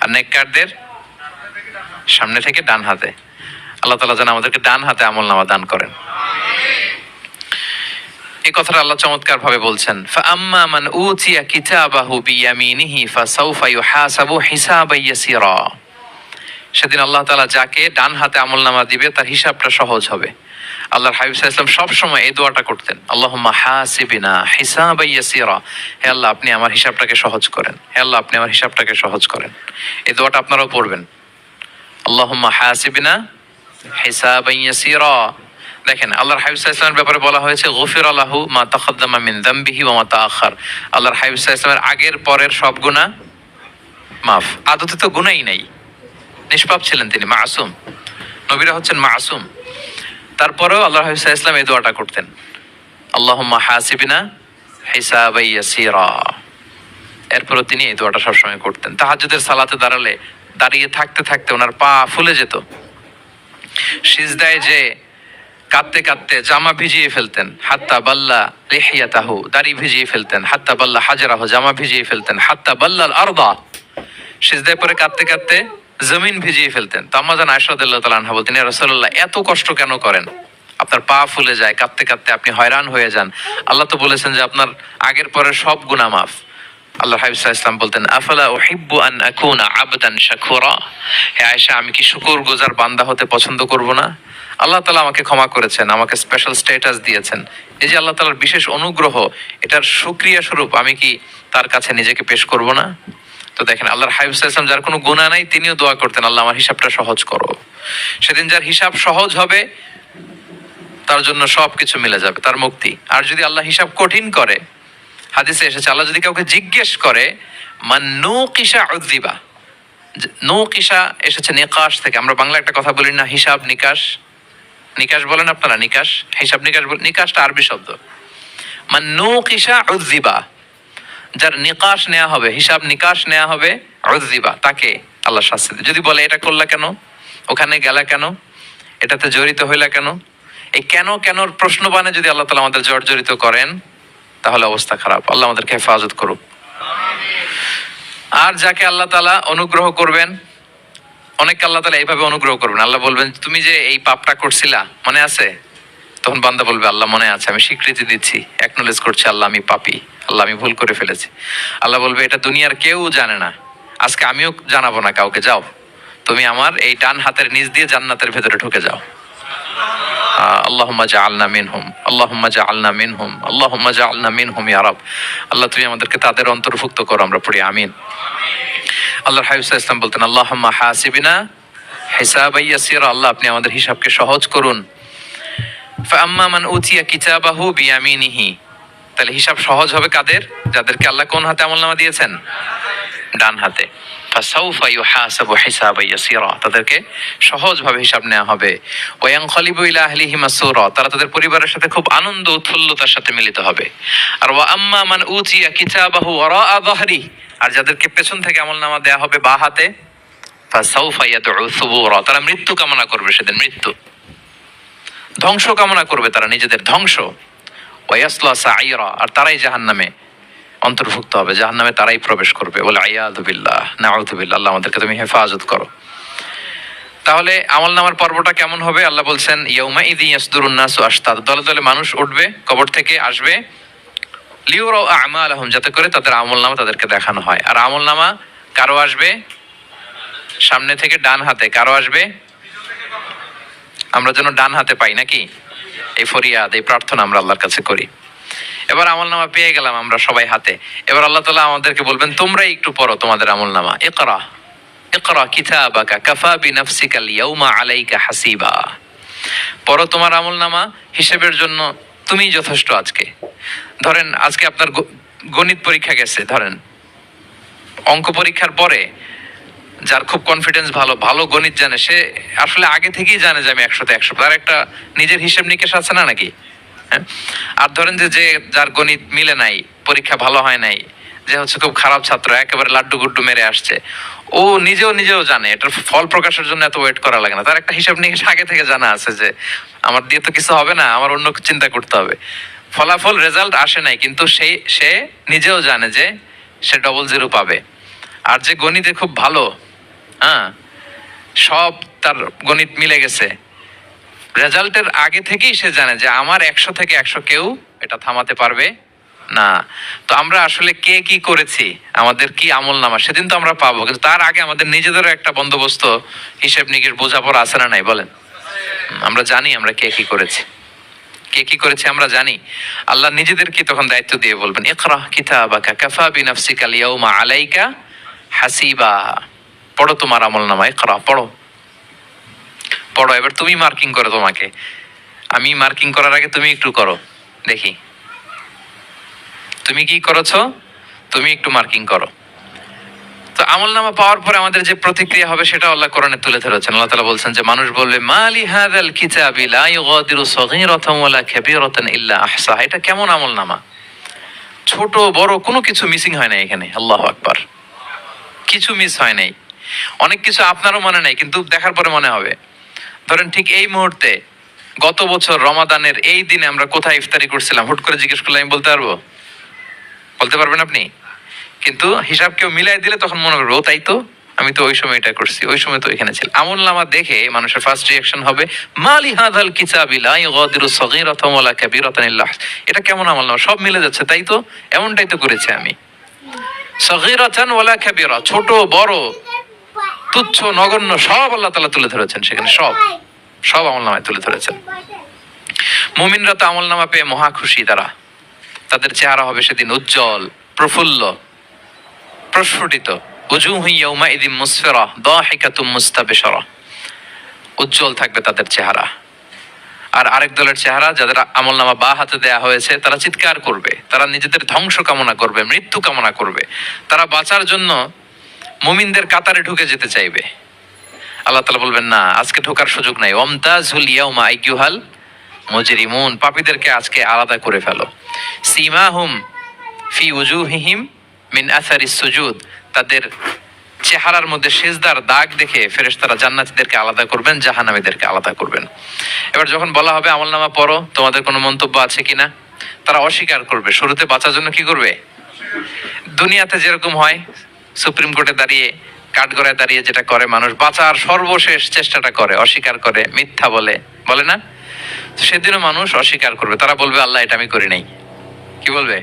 আর নেককারদের সামনে থেকে ডান হাতে। আল্লাহ তাআলা যেন আমাদেরকে ডান হাতে আমল নামা দান করেন। এই কথাটা আল্লাহ চমৎকার ভাবে বলছেন, ফাআম্মা মান উতিয়া কিতাবাহু বিয়ামিনিহি ফাসাউফা ইউহাসাবু হিসাবান ইয়াসিরা। সেদিন আল্লাহ তাআলা যাকে ডান হাতে আমলনামা দিবে তার হিসাবটা সহজ হবে। আল্লাহর হাবিব সাল্লাল্লাহু আলাইহি ওয়াসাল্লাম সব সময় এই দোয়াটা করতেন, আল্লাহুম্মা হাসিবিনা হিসাবান ইয়াসিরা। হে আল্লাহ, আপনি আমার হিসাবটাকে সহজ করেন। হে আল্লাহ, আপনি আমার হিসাবটাকে সহজ করেন। এই দোয়াটা আপনারাও পড়বেন, আল্লাহুম্মা হাসিবিনা হিসাবান ইয়াসিরা। দেখেন, আল্লাহর হাবিব সাল্লাল্লাহু আলাইহি ওয়াসাল্লামের ব্যাপারে বলা হয়েছে গফিরা লাহু মা তাকাদ্দামা মিন যামবিহি ওয়া মা তাআখার। আল্লাহর হাবিব সাল্লাল্লাহু আলাইহি ওয়াসাল্লামের আগের পরের সব গুনাহ মাফ। আদতে তো গুনাহই নাই, নিষ্পাপ ছিলেন তিনি, মাসুম। নবীরা হচ্ছেন মাসুম। তারপরেও আল্লাহর হাবিব সাল্লাল্লাহু আলাইহি ওয়াসাল্লাম এই দোয়াটা করতেন, আল্লাহুম্মা হাসিবিনা হিসাবান ইয়াসিরা। এরপরও তিনি এই দোয়াটা সবসময় করতেন। তাহাজ্জুদের সালাতে দাঁড়িয়ে থাকতে থাকতে ওনার পা ফুলে যেত। সিজদায় যে কাঁদতে কাঁদতে জামা ভিজিয়ে ফেলতেন, হাত্তা বাল্লা লিহিয়াতাহু, দাড়ি ভিজিয়ে ফেলতেন, হাত্তা বাল্লা হাজারাহু, জামা ভিজিয়ে ফেলতেন, হাত্তা বাল্লাল আরদা, সিজদায় পরে কাঁদতে কাঁদতে জমিন ভিজিয়ে ফেলতেন। তো আম্মা জান আয়েশা রাদিয়াল্লাহু তাআলা আনহা বলতেন, ইয়া রাসূলুল্লাহ, এত কষ্ট কেন করেন? আপনার পা ফুলে যায়, কাঁদতে কাঁদতে আপনি হয়রান হয়ে যান। আল্লাহ তো বলেছেন যে আপনার আগের পরের সব গুনাহ মাফ। আল্লাহর হাবিব সাল্লাল্লাহু আলাইহি ওয়াসাল্লাম বলতেন, আফালা উহিব্বু আন আকুনা আবদান শাকুরা। হে আয়েশা, আমি কি শুকরগুজার বান্দা হতে পছন্দ করব না? আল্লাহ তাআলা আমাকে ক্ষমা করেছেন, আমাকে স্পেশাল স্ট্যাটাস দিয়েছেন। এই যে আল্লাহ তাআলার বিশেষ অনুগ্রহ, এটার শুকরিয়া স্বরূপ আমি কি তার কাছে নিজেকে পেশ করব না? তো দেখেন, আল্লাহর হাবিব সাল্লাল্লাহু আলাইহি ওয়াসাল্লাম যার কোনো গুনাহ নাই, তিনিও দোয়া করতেন, আল্লাহ আমার হিসাবটা সহজ করো। সেদিন যার হিসাব সহজ হবে তার জন্য সবকিছু মিলে যাবে, তার মুক্তি। আর যদি আল্লাহ হিসাব কঠিন করে, হাদিসে এসেছে, আল্লাহ যদি কাউকে জিজ্ঞেস করে, মান নুকিশা উযিবা। নুকিশা এসেছে নিকাশ থেকে। আমরা বাংলা একটা কথা বলি না, হিসাব নিকাশ। নিকাশ বলেন আপনারা? নিকাশ, হিসাব নিকাশ। নিকাশটা আরবি শব্দ। মান নুকিশা উযিবা, যার নিকাশ নেওয়া হবে, হিসাব নিকাশ নেওয়া হবে, উযিবা, তাকে আল্লাহ শাস্তি দেবে। যদি বলে এটা করলা কেন, ওখানে গেলা কেন, এটাতে জড়িত হইলা কেন, এই কেন কেনর প্রশ্ন বানে যদি আল্লাহ তাআলা আমাদের জর্জরিত করেন তাহলে অবস্থা খারাপ। আল্লাহ আমাদেরকে হেফাজত করুক। আর যাকে আল্লাহ তাআলা অনুগ্রহ করবেন, অনেককে আল্লাহ তাআলা এইভাবে অনুগ্রহ করবেন, আল্লাহ বলবেন তুমি যে এই পাপটা করছিলা মনে আছে? তখন বান্দা বলবে আল্লাহ মনে আছে, আমি স্বীকৃতি দিচ্ছি, অ্যাকনলেজ করছি আল্লাহ আমি পাপী, আল্লাহ আমি ভুল করে ফেলেছি। আল্লাহ বলবে এটা দুনিয়ার কেউ জানে না, আজকে আমিও জানাবো না কাউকে, যাও তুমি আমার এই ডান হাতের নিচ দিয়ে জান্নাতের ভেতরে ঢুকে যাও। আল্লাহুম্মা জাআলনা মিনহুম, আল্লাহুম্মা জাআলনা মিনহুম, আল্লাহুম্মা জাআলনা মিনহুম ইয়া রাব। আল্লাহ তুমি আমাদেরকে তাদের অন্তর্ভুক্ত করো, আমরা পড়ি আমিন। আল্লাহর হাবিব সাল্লাল্লাহু আলাইহি ওয়াসাল্লাম বলতেন আল্লাহুম্মা হাসিবিনা হিসাবান ইয়াসিরা, আল্লাহ আপনি আমাদের হিসাবকে সহজ করুন। ফাআম্মা মান উতিয়া কিতাবাহু বিয়ামিনিহি, তাহলে হিসাব সহজ হবে কাদের? যাদেরকে আল্লাহ কোন হাতে আমলনামা দিয়েছেন? ডান হাতে। ফাসাউফা ইউহাসাবু হিসাবান ইয়াসিরা, তাদেরকে সহজভাবে হিসাব নেওয়া হবে। ওয়া ইয়ানকালিবু ইলা আহলিহি মাসরুরা, তারা তাদের পরিবারের সাথে খুব আনন্দ উৎফুল্লতার সাথে মিলিত হবে। আর ওয়া আম্মা মান উতিয়া কিতাবাহু ওয়ারাআ যাহরি, আর যাদেরকে পেছন থেকে আমলনামা দেয়া হবে বাঁ হাতে, ফাসাউফা ইয়াদউ সুবুরা, তারা মৃত্যু কামনা করবে, সেদিন মৃত্যু, ধ্বংস কামনা করবে, তারা নিজেদের ধ্বংস। ওয়ায়াসলা সাইরা, আর তারাই জাহান্নামে অন্তর্ভুক্ত হবে, জাহান্নামে তারাই প্রবেশ করবে। বলে আইয়াযু বিল্লাহ, নাউযু বিল্লাহ, আল্লাহ আমাদেরকে তুমি হেফাজত করো। তাহলে আমলনামার পর্বটা কেমন হবে? আল্লাহ বলছেন ইয়াউমা ইযি ইয়াসদুরুন নাসু আশতাত, দলে দলে মানুষ উঠবে, কবর থেকে আসবে, লিউরাউ আমালাহুম, যাতে করে তাদের আমলনামা তাদেরকে দেখানো হয়। আর আমলনামা কারো আসবে সামনে থেকে ডান হাতে, কারো আসবে, আমরা যেন ডান হাতে পাই নাকি? এই ফরিয়াদ, এই প্রার্থনা আমরা আল্লাহর কাছে করি। এবার আমলনামা পেয়ে গেলাম আমরা সবাই হাতে, এবার আল্লাহ তাআলা আমাদেরকে বলবেন তোমরাই একটু পড়ো তোমাদের আমলনামা। ইকরা ইকরা কিতাবাকা কাফা বিনাফসিকাল ইয়াউমা আলাইকা হাসিবা, পড়ো তোমার আমলনামা, হিসেবের জন্য তুমিই যথেষ্ট আজকে। ধরেন আজকে আপনার গণিত পরীক্ষা গেছে, ধরেন অঙ্ক পরীক্ষার পরে যার খুব কনফিডেন্স ভালো, ভালো গণিত জানে, সে আসলে আগে থেকেই জানে যে আমি 100তে 100, তার একটা নিজের হিসেব নিকেশ আছে না নাকি? হ্যাঁ। আর ধরেন যে যার গণিত মিলে নাই, পরীক্ষা ভালো হয় নাই, যে হচ্ছে খুব খারাপ ছাত্র, একেবারে লাড্ডু গুড্ডু মেরে আসছে, ও নিজেও জানে এটার ফল প্রকাশের জন্য এত ওয়েট করা লাগে না, তার একটা হিসাব নিকেশ আগে থেকে জানা আছে যে আমার দিয়ে তো কিছু হবে না, আমার অন্য চিন্তা করতে হবে। ফলাফল রেজাল্ট আসে নাই, কিন্তু সে নিজেও জানে যে সে 00 পাবে। আর যে গণিতে খুব ভালো, হ্যাঁ, সব তার গণিত মিলে গেছে, রেজাল্টের আগে থেকেই সে জানে যে আমার 100 থেকে 100 কেউ এটা থামাতে পারবে না। তো আমরা আসলে কে কি করেছি, আমাদের কি আমলনামা, সেদিন তো আমরা পাবো, কিন্তু তার আগে আমাদের নিজেদেরও একটা বন্দোবস্ত, হিসেব নিকেশ, বোঝাপড়া আছে না নাই বলেন? আমরা জানি আমরা কে কি করেছি, কে কি করেছে আমরা জানি। আল্লাহ নিজেদেরকে তখন দায়িত্ব দিয়ে বলবেন ইকরা কিতাবাকা কাফা বিনাফসিকাল ইয়াউমা আলাইকা হাসিবা, পড়ো তোমার আমলনামা, ইকরা, পড়ো পড়ো। এবার তুমি মার্কিং করো, তোমাকে আমি মার্কিং করার আগে তুমি একটু করো দেখি, তুমি কি করেছো, তুমি একটু মার্কিং করো। তো আমলনামা পাওয়ার পরে আমাদের যে প্রতিক্রিয়া হবে সেটা আল্লাহ কোরআনে তুলে ধরেছেন। আল্লাহ তাআলা বলছেন যে মানুষ বলবে মালি হাযাল কিতাবি লা ইউগাদিরু সগীরাতান ওয়ালা কাবীরাতান ইল্লা আহসাহা, এটা কেমন আমলনামা, ছোট বড় কোনো কিছু মিসিং হয় না এখানে। আল্লাহু আকবার, কিছু মিস হয় নাই। অনেক কিছু আপনারও মনে নাই, কিন্তু দেখার পরে মনে হবে। ধরেন ঠিক এই মুহূর্তে গত বছর রমাদানের এই দিনে আমরা কোথায় ইফতারি করছিলাম, হুট করে জিজ্ঞেস করলে আমি বলতে পারবো? বলতে পারবেন আপনি? কিন্তু হিসাব কেউ মিলাই দিলে তখন মনে করবো ও তাই তো, আমি তো ওই সময় এটা করছি, ওই সময় তো এখানে ছিল। আমলনামা দেখে মানুষের ফার্স্ট রিঅ্যাকশন হবে মালি হাযাল কিতাবি লা ইউগাদিরু সগীরাতান ওয়ালা কাবীরাতান ইল্লা আহসাহা, এটা কেমন আমলনামা, সব মিলে যাচ্ছে, তাই তো, এমনটাই তো করেছি আমি। সগীরাতান ওয়ালা কাবীরা, ছোট বড় তুচ্ছ নগণ্য সব আল্লাহ তাআলা তুলে ধরেছেন সেখানে, সব আমলনামায় তুলে ধরেছেন। মুমিনরা তো আমলনামা পেয়ে মহা খুশি, তাদের চেহারা হবে সেদিন উজ্জ্বল, প্রফুল্ল, প্রস্ফুটিত। উজুহু ইয়াউমাইযিন মুসফিরা দাহিকাতুম মুস্তাবশিরা, উজ্জ্বল থাকবে তাদের চেহারা। আর আরেক দলের চেহারা, যাদের আমলনামা বাঁ হাতে দেয়া হয়েছে, তারা চিৎকার করবে, তারা নিজেদের ধ্বংস কামনা করবে, মৃত্যু কামনা করবে, তারা বাঁচার জন্য মুমিনদের কাতারে ঢুকে যেতে চাইবে। আল্লাহ তাআলা বলবেন না, আজকে ঢোকার সুযোগ নাই। ওয়ামতাজুল ইয়াউমা আইয়ুহাল মুজরিমুন, পাপীদেরকে আজকে আলাদা করে ফেলো। সিমাহুম ফি উজুহিহিম মিন আসারিস সুজুদ, তাদের চেহারার মধ্যে সিজদার দাগ দেখে ফেরেশতারা জান্নাতীদেরকে আলাদা করবেন, জাহান্নামীদেরকে আলাদা করবেন। এবার যখন বলা হবে আমলনামা পড়ো, তোমাদের কোনো মন্তব্য আছে কিনা, তারা অস্বীকার করবে। শুরুতে বাঁচার জন্য কি করবে? দুনিয়াতে যেরকম হয়, সুপ্রিম কোর্টে দাঁড়িয়ে, কাঠগড়ায় দাঁড়িয়ে যেটা করে মানুষ, বাঁচার সর্বশেষ চেষ্টাটা করে, অস্বীকার করে, মিথ্যা বলে, বলে না? সেদিনও মানুষ অস্বীকার করবে। তারা বলবে আল্লাহ এটা আমি করি নাই। কি বলবে?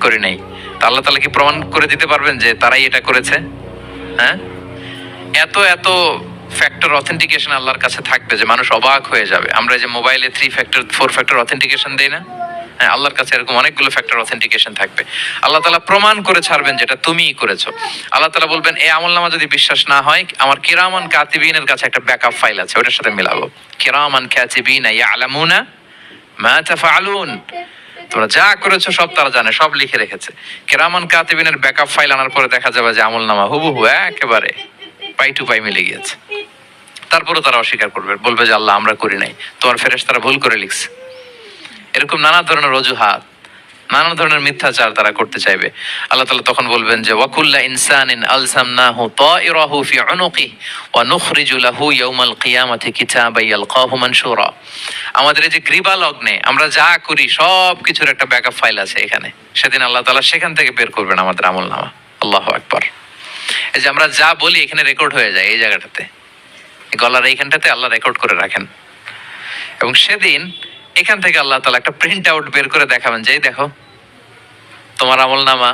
করি নাই। তা আল্লাহ তাআলা কি প্রমাণ করে দিতে পারবেন যে তারাই এটা করেছে? হ্যাঁ, এত এত ফ্যাক্টর অথেন্টিকেশন আল্লাহর কাছে থাকবে যে মানুষ অবাক হয়ে যাবে। আমরা যে মোবাইলে 3 ফ্যাক্টর 4 ফ্যাক্টর অথেন্টিকেশন দেই না, হ্যাঁ, আল্লাহর কাছে এরকম অনেকগুলো ফ্যাক্টর অথেন্টিকেশন থাকবে। আল্লাহ তাআলা প্রমাণ করে ছাড়বেন যেটা তুমিই করেছো। আল্লাহ তাআলা বলবেন এই আমলনামা যদি বিশ্বাস না হয়, আমার কিরামান কাতিবিনের কাছে একটা ব্যাকআপ ফাইল আছে, ওটার সাথে মিলাবো। কিরামান কাতিবিনা ইয়ালামুনা মা তাফআলুন, তোমরা যা করেছো সব তারা জানে, সব লিখে রেখেছে। কিরামান কাতিবিনের ব্যাকআপ ফাইল আনার পরে দেখা যাবে যে আমলনামা হুবহু একেবারে পাই টু পাই মিলে গিয়েছে। তারপরে তারা অস্বীকার করবে, বলবে যে আল্লাহ আমরা করি নাই, তোমার ফেরেশতারা ভুল করে লিখছে। এরকম নানা ধরনের অজুহাত, নানা ধরনের মিথ্যাচার তারা করতে চাইবে। আল্লাহ তাআলা তখন বলবেন যে ওয়াকুল্লা ইনসানিন আলসামনাহু তায়রাহু ফি উনুকি ওয়া নুখরিজু লাহু ইয়াউমাল কিয়ামাতি কিতাবান ইয়ালকাহু মানশুরা। আমাদের এই যে গ্রীবা লগ্নে আমরা যা করি সব কিছুর একটা ব্যাকআপ ফাইল আছে এখানে। সেদিন আল্লাহ তাআলা সেখান থেকে বের করবেন আমাদের আমলনামা। আল্লাহু আকবার। এই যে আমরা যা বলি এখানে রেকর্ড হয়ে যায়, এই জায়গাটাতে, গলার এইখানটাতে আল্লাহ রেকর্ড করে রাখেন। এবং সেদিন এখান থেকে আল্লাহ তাআলা একটা প্রিন্ট আউট বের করে দেখাবেন যে এই দেখো তোমার আমলনামা,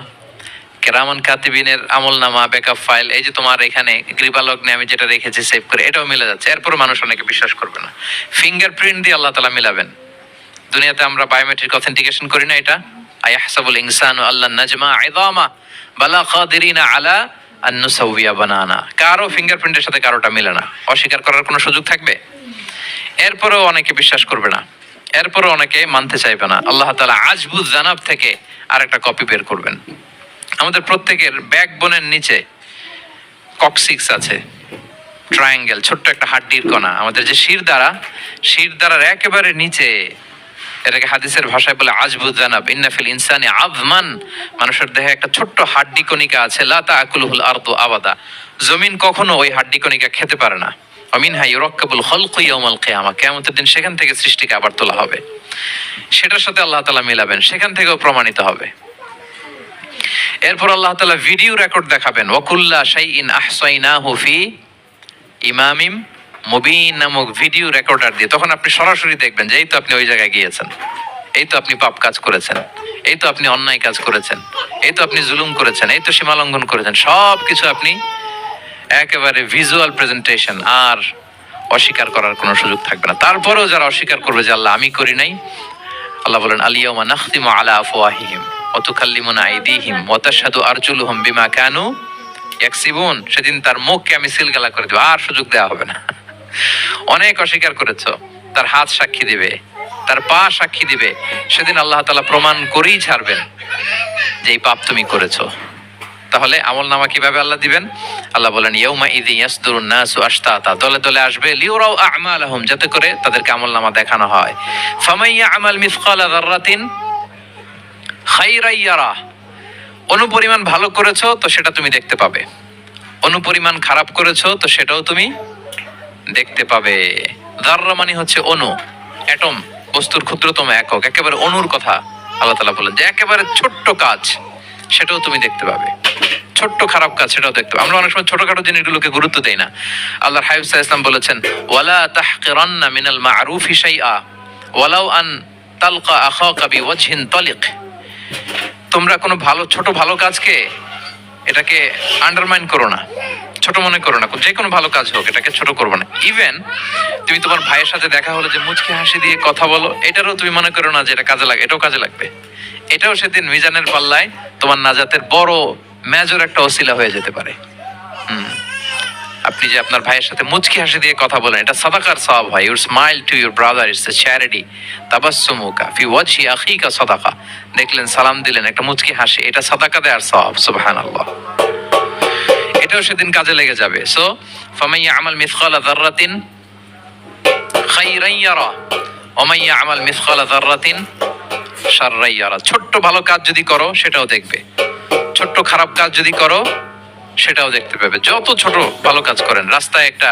কিরামান কাতিবিনের আমলনামা ব্যাকআপ ফাইল, এই যে তোমার এখানে গ্রীবা লগ্নে আমি যেটা রেখেছি সেভ করে, এটাও মিলে যাচ্ছে। এরপর মানুষ অনেকে বিশ্বাস করবে না। ফিঙ্গারপ্রিন্ট দিয়ে আল্লাহ তাআলা মিলাবেন। দুনিয়াতে আমরা বায়োমেট্রিক অথেন্টিকেশন করি না, এটা আয়াহসাবুল ইনসানু আল্লাহ নাজমা ইযামা বালা কাদিরিনা আলা আন নুসাউবিয়া বানানা। কারো ফিঙ্গারপ্রিন্টের সাথে কারোটা মিলে না, অস্বীকার করার কোনো সুযোগ থাকবে? এরপরেও অনেকে বিশ্বাস করবে না, এরপরেও অনেকে মানতে চাইবে না। আল্লাহ তাআলা আজবুজ জানাব থেকে আরেকটা কপি বের করবেন। আমাদের প্রত্যেকের ব্যাকবোনের নিচে কক্সিক্স আছে, ট্রায়াঙ্গেল, ছোট্ট একটা হাড্ডির কণা। আমাদের যে শিরদাঁড়ার একেবারে নিচে, এটাকে হাদিসের ভাষায় বলে আজবুজ জানাব। ইন্না ফিল ইনসানি আযমান, মানুষের দেহে একটা ছোট্ট হাড্ডি কণিকা আছে। লা তাআকুলুহুল আরদু আবাদা, জমিন কখনো ওই হাড্ডি কণিকা খেতে পারে না। অমিনহা ইউরাক্কাবুল খালকু ইয়াউমাল কিয়ামা, কিয়ামতের দিন সেখান থেকে সৃষ্টিকে আবার তোলা হবে। সেটার সাথে আল্লাহ তাআলা মিলাবেন, সেখান থেকেও প্রমাণিত হবে। এরপর আল্লাহ তাআলা ভিডিও রেকর্ড দেখাবেন। ওয়াকুল্লা শাইইন আহসাইনাহু ফি ইমামিম মুবিন নামক ভিডিও রেকর্ডার দিয়ে। তখন আপনি সরাসরি দেখবেন যে এই তো আপনি ওই জায়গায় গিয়েছেন, এই তো আপনি পাপ কাজ করেছেন, এই তো আপনি অন্যায় কাজ করেছেন, এই তো আপনি জুলুম করেছেন, এই তো সীমা লঙ্ঘন করেছেন। সব কিছু আপনি একেবারে ভিজুয়াল প্রেজেন্টেশন, আর অস্বীকার করার কোনো সুযোগ থাকবে না। তারপরেও যারা অস্বীকার করবে যে আল্লাহ আমি করি নাই, আল্লাহ বলেন আল-ইয়াওমা নাখতিমু আলা আফওয়াহিহিম ওয়া তুকাল্লিমুনা আইদিহিম ওয়া তাশহাদু আরজুলুহুম বিমা কানু ইয়াকসিবুন। সেদিন তার মুখকে আমি সিলগালা করে দেব, আর সুযোগ দেওয়া হবে না। অনেক অস্বীকার করেছো, তার হাত সাক্ষী দিবে, তার পা সাক্ষী দিবে। সেদিন আল্লাহ তাআলা প্রমাণ করেই ছাড়বেন যে এই পাপ তুমি করেছো। তাহলে আমলনামা কিভাবে আল্লাহ দিবেন? আল্লাহ বলেন ইয়াউমা ইযি ইয়াসদুরুন নাসু আশতাতা, দলে দলে আসবে, লিউরাউ আ'মালাহুম, যাতে করে তাদেরকে আমলনামা দেখানো হয়। ফামান ইয়া'মাল মিসকালা যাররাতিন খাইরান ইয়ারা, অনুপরিমাণ ভালো করেছো তো সেটা তুমি দেখতে পাবে, অনুপরিমাণ খারাপ করেছো তো সেটাও তুমি দেখতে পাবে। যাররা মানে হচ্ছে অণু, অ্যাটম, বস্তুর ক্ষুদ্রতম একক, একেবারে অণুর কথা আল্লাহ তাআলা বলেন যে একেবারে ছোট্ট কাজ সেটাও তুমি দেখতে পাবে, ছোট্ট খারাপ কাজ সেটাও দেখতে পাবে। আমরা অনেক সময় ছোটখাটো জিনিসগুলোকে গুরুত্ব দেই না। আল্লাহর হাবিব সাল্লাল্লাহু আলাইহি ওয়াসাল্লাম বলেছেন ওয়ালা তাহকিরান্না মিনাল মা'রুফি শাইআ ওয়ালাউ আন তালকা আখাকা বিওয়াজহিন তালিক। তোমরা কোনো ছোট ভালো কাজকে এটাকে আন্ডারমাইন করো না, ছোট মনে করো না। যে কোনো ভালো কাজ হোক এটাকে ছোট করবে না। ইভেন তুমি তোমার ভাইয়ের সাথে দেখা হলো যে মুচকি হাসি দিয়ে কথা বলো, এটারও তুমি মনে করো না যে এটা কাজে লাগে, এটাও কাজে লাগবে। এটাও সেদিন মিজানের পাল্লায় তোমার নাজাতের বড় মেজর একটা ওসিলা হয়ে যেতে পারে। আপনি যে আপনার ভাইয়ের সাথে মুচকি হাসি দিয়ে কথা বলেন, এটা সাদাকার সওয়াব হয়। Your smile to your brother it's a charity. তাবাসসুমুকা ফি ওয়াজহি আখিকা সাদাকা, দেখলেন সালাম দিলেন, একটা মুচকি হাসি, এটা সাদাকা দেওয়ার সওয়াব। সুবহানাল্লাহ, এটাও সেদিন কাজে লেগে যাবে। সো ফামান ইয়া'মাল মিসকালা যাররাতিন খাইরান ইয়ারা ওয়া মান ইয়া'মাল মিসকালা যাররাতিন শাররান ইয়ারা। ছোট্ট ভালো কাজ যদি করো সেটাও দেখবে, ছোট্ট খারাপ কাজ যদি করো সেটাও দেখতে পাবে। যত ছোট ভালো কাজ করেন, রাস্তায় একটা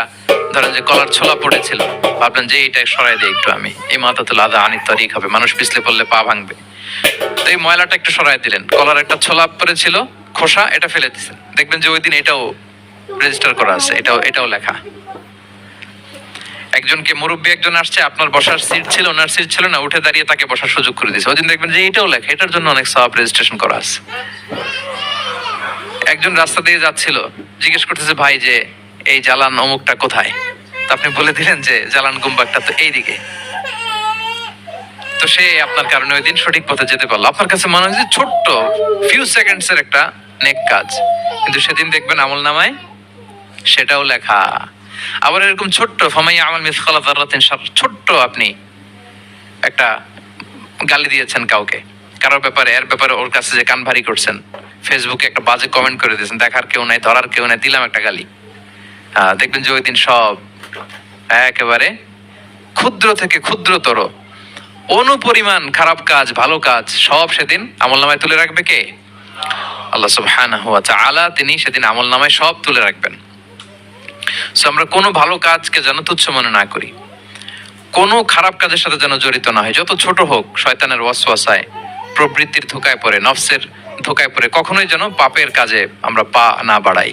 ধরেন যে কলার ছোলা পড়েছিল, ভাবলেন যে এইটা সরাই দিই একটু, আমি এই মাতাতুল আদা আনি তারিক হবে, মানুষ পিছলে পড়লে পা ভাঙবে, তো এই ময়লাটা একটু সরাই দিলেন। কলার একটা ছোলা পড়েছিল খোসা, এটা ফেলে দিচ্ছেন, দেখবেন যে ওই দিন এটাও রেজিস্টার করা আছে, এটাও লেখা। একজনকে মুরব্বী একজন আসছে, আপনার বসার সিট ছিল, ওনার সিট ছিল না, উঠে দাঁড়িয়ে তাকে বসার সুযোগ করে দিয়েছে, ওই দিন দেখবেন যে এটাও লেখা, এটার জন্য অনেক সওয়াব রেজিস্ট্রেশন করা আছে। একজন রাস্তা দিয়ে যাচ্ছিল, জিজ্ঞেস করতেছে ভাই যে এই জালান অমুকটা কোথায়, তো আপনি বলে দিলেন যে জালান গুম্বাকটা তো এইদিকে, তো সে আপনার কারণে ওই দিন সঠিক পথে যেতে পারলো। আপনার কাছে মনে হয় যে ছোট্ট ফিউ সেকেন্ডস এর একটা নেক কাজ, কিন্তু সেদিন দেখবেন আমল নামায় সেটাও লেখা। আবার এরকম ছোট্ট ফামাইয়া আমাল মিসকালা যাররাতিন শার, ছোট্ট আপনি একটা গালি দিয়েছেন কাউকে, কারোর ব্যাপারে, এর ব্যাপারে ওর কাছে যে কান ভারী করছেন, ফেসবুকে একটা বাজে কমেন্ট করে দিয়েছেন, দেখার কেউ নাই, ধরার কেউ নাই, দিলাম একটা গালি, দেখবেন যে ওই দিন সব একেবারে ক্ষুদ্র থেকে ক্ষুদ্রতর অনুপরিমাণ খারাপ কাজ, ভালো কাজ সব সেদিন আমলনামায় তুলে রাখবে কে? আল্লাহ সুবহানাহু ওয়া তাআলা, তিনি সেদিন আমলনামায় সব তুলে রাখবেন। সো আমরা কোনো ভালো কাজকে যেন তুচ্ছ মনে না করি, কোনো খারাপ কাজের সাথে যেন জড়িত না হয়, যত ছোট হোক। শয়তানের ওয়াসওয়াসায়, প্রবৃত্তির ধোকায় পড়ে, নফসের ধোকায় পড়ে কখনোই যেন পাপের কাজে আমরা পা না বাড়াই,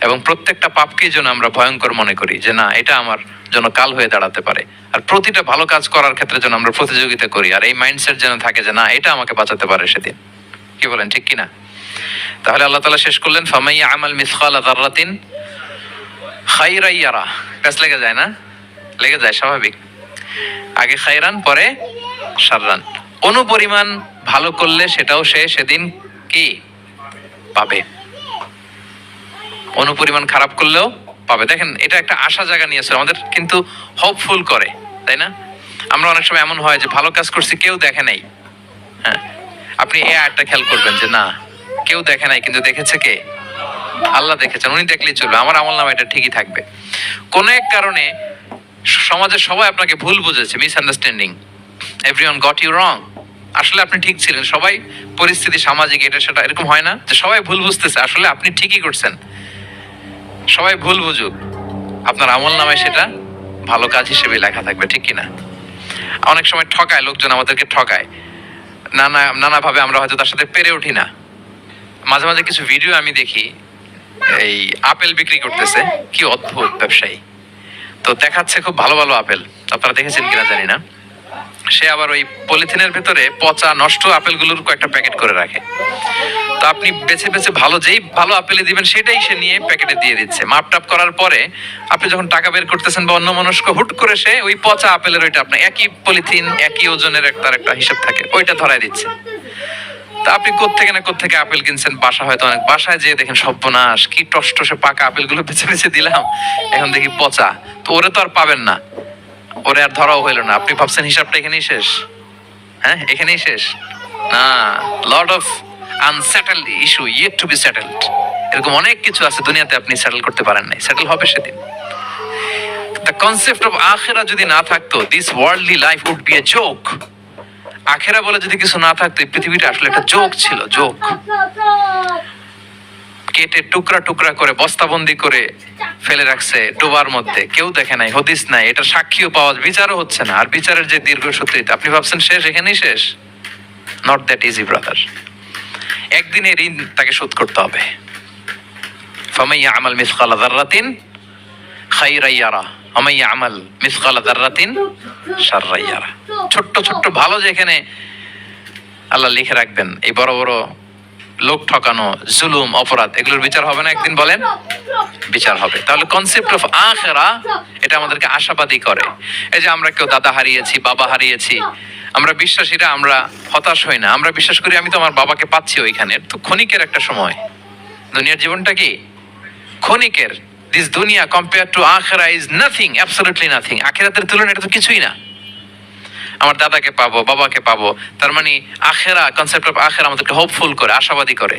এবং প্রত্যেকটা পাপকেই যেন আমরা ভয়ঙ্কর মনে করি যে না, এটা আমার জন্য কাল হয়ে দাঁড়াতে পারে। আর প্রতিটা ভালো কাজ করার ক্ষেত্রে যেন আমরা প্রতিযোগিতা করি, আর এই মাইন্ডসেট যেন থাকে যে না, এটা আমাকে বাঁচাতে পারে সেদিন। কি বলেন, ঠিক কিনা? তাহলে আল্লাহ তাআলা শেষ করলেন ফামাইয়া আমাল মিসকালা যাররাতিন খাইরান ইয়ারা। প্যাস লেগে যায় না? লেগে যায়, স্বাভাবিক। আগে খাইরান, পরে শাররান। অনুপরিমাণ ভালো করলে সেটাও সে সেদিন কি পাবে, অনুপরিমাণ খারাপ করলেও পাবে। দেখেন, এটা একটা আশা জায়গা নিয়েছে আমাদের, কিন্তু হোপফুল করে, তাই না? আমরা অনেক সময় এমন হয় যে ভালো কাজ করছি, কেউ দেখে নাই। হ্যাঁ, আপনি এই আয়াতটা খেয়াল করবেন যে না, কেউ দেখে নাই, কিন্তু দেখেছে কে? আল্লাহ দেখেছেন, উনি দেখলেই চলবে, আমার আমলনামা এটা ঠিকই থাকবে। কোন এক কারণে সমাজের সবাই আপনাকে ভুল বুঝেছে, misunderstanding, everyone got you wrong, আসলে আপনি ঠিক ছিলেন। সবাই পরিস্থিতি, সামাজিক, এটা সেটা, এরকম হয় না যে সবাই ভুল বুঝতেছে, আসলে আপনি ঠিকই করছেন। সবাই ভুল বুঝুক, আপনার আমলনামায় সেটা ভালো কাজ হিসেবে লেখা থাকবে, ঠিক কিনা? অনেক সময় ঠকায় লোকজন, আমাদেরকে ঠকায় নানাভাবে, আমরা হয়তো তার সাথে পেরে উঠি না। মাঝে মাঝে কিছু ভিডিও আমি দেখি, এই আপেল বিক্রি করতেছে, কি অদ্ভুত ব্যবসায়ী, তো দেখাচ্ছে খুব ভালো ভালো আপেল, আপনারা দেখেছেন কিনা জানি না। সে আবার ওই পলিথিনের ভেতরে পচা নষ্ট আপেলগুলোর কয়েকটা প্যাকেট করে রাখে, তো আপনি বেছে বেছে যেই ভালো আপেলই দিবেন সেটাই সে নিয়ে প্যাকেটে দিয়ে দিচ্ছে। মাপটাপ করার পরে আপনি যখন টাকা বের করতেছেন বা অন্যমনস্ক, হুট করে সে ওই পচা আপেলের ওইটা, আপনার একই পলিথিন, একই ওজনের একটা হিসাব থাকে, ওইটা ধরায় দিচ্ছে। তা আপনি কোত্থেকে আপেল কিনছেন, বাসায় যেয়ে দেখেন সর্বনাশ, কি টসটসে পাকা আপেলগুলো বেছে বেছে দিলাম, এখন দেখি পচা। তো ওরে তো আর পাবেন না, ওরে আর ধরাও হইলো না। আপনি ভাবছেন হিসাবটা এখানেই শেষ? হ্যাঁ, এখানেই শেষ না। Lot of unsettled issue yet to be settled, এরকম অনেক কিছু আছে দুনিয়াতে আপনি সেটেল করতে পারেন নাই, সেটেল হবে সেদিন। দ্য কনসেপ্ট অফ আখিরা যদি না থাকতো, this worldly life would be a joke. আখিরা বলে যদি কিছু না থাকতো, এই পৃথিবীটা আসলে একটা জোক ছিল, জোক। কেটে টুকরা টুকরা করে বস্তাবন্দি করে ফেলে রাখছে ডোবার মধ্যে, কেউ দেখে নাই, হদিস নাই, এটা সাক্ষীও পাওয়া, বিচারও হচ্ছে না। আর বিচারের যে দীর্ঘসূত্রিতা, আপনি ভাবছেন শেষ, এখানেই শেষ? Not that easy brother. একদিনে ঋণ তাকে শোধ করতে হবে। ফামাইয়া আমাল মিসকালা যাররাতিন খাইরান ইয়ারা ওয়া মাইয়া আমাল মিসকালা যাররাতিন শাররান ইয়ারা। ছোট্ট ছোট্ট ভালো যেখানে আল্লাহ লিখে রাখবেন, এই বড় বড় লোক ঠকানো, জুলুম, অপরাধ, এগুলোর বিচার হবে না একদিন? বলেন, বিচার হবে। তাহলে কনসেপ্ট অফ আখিরা, এটা আমাদেরকে আশাবাদী করে। এই যে আমরা কেউ দাদা হারিয়েছি, বাবা হারিয়েছি, আমরা বিশ্বাসীরা, আমরা হতাশ হই না, আমরা বিশ্বাস করি আমি তো আমার বাবাকে পাচ্ছি ওইখানে। তো ক্ষণিকের একটা সময়, দুনিয়ার জীবনটা কি ক্ষণিকের। দিস দুনিয়া কম্পেয়ার টু আখিরা ইজ নাথিং, অ্যাবসলিউটলি নাথিং। আখিরাতের তুলনায় এটা তো কিছুই না। আমার দাদাকে পাবো, বাবাকে পাবো, তার মানে আখিরা, কনসেপ্ট অফ আখিরা আমাদেরকে হোপফুল করে, আশাবাদী করে।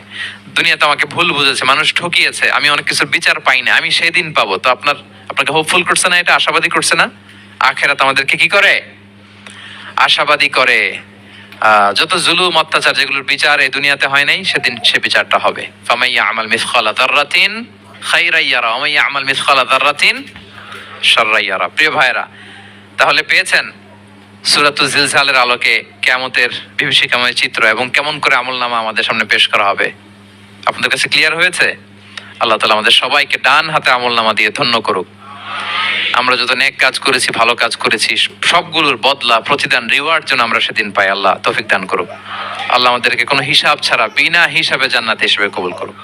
দুনিয়াতে আমাকে ভুল বুঝেছে, মানুষ ঠকিয়েছে, আমি অনেক কিছুর বিচার পাই না, আমি সেই দিন পাবো। তো আপনাকে হোপফুল করছে না, এটা আশাবাদী করছে না? আখিরাত আমাদেরকে কি করে? আশাবাদী করে। যত জুলুম অত্যাচার যেগুলোর বিচার এই দুনিয়াতে হয় নাই, সেদিন সে বিচারটা হবে। ফামাইয়া আমাল মিসকালা যাররাতিন খাইরান ইয়ারা ওয়া মাইয়া আমাল মিসকালা যাররাতিন শাররান ইয়ারা। প্রিয় ভাইরা, তাহলে পেয়েছেন সূরাতুল জিলজালের আলোকে কিয়ামতের বিভীষিকাময় চিত্র এবং কেমন করে আমলনামা আমাদের সামনে পেশ করা হবে। আপনাদের কাছে ক্লিয়ার হয়েছে? আল্লাহ তাআলা আমাদের সবাইকে ডান হাতে আমলনামা দিয়ে ধন্য করুক। আমরা যত নেক কাজ করেছি, ভালো কাজ করেছি, সবগুলোর বদলা, প্রতিদান, রিওয়ার্ড যেন আমরা সেদিন পাই। আল্লাহ তৌফিক দান করুক। আল্লাহ আমাদেরকে কোনো হিসাব ছাড়া বিনা হিসাবে জান্নাতে হিসেবে কবুল করুক।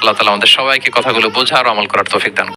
আল্লাহ তাআলা আমাদের সবাইকে কথাগুলো বোঝার ও আমল করার তৌফিক দান করুক।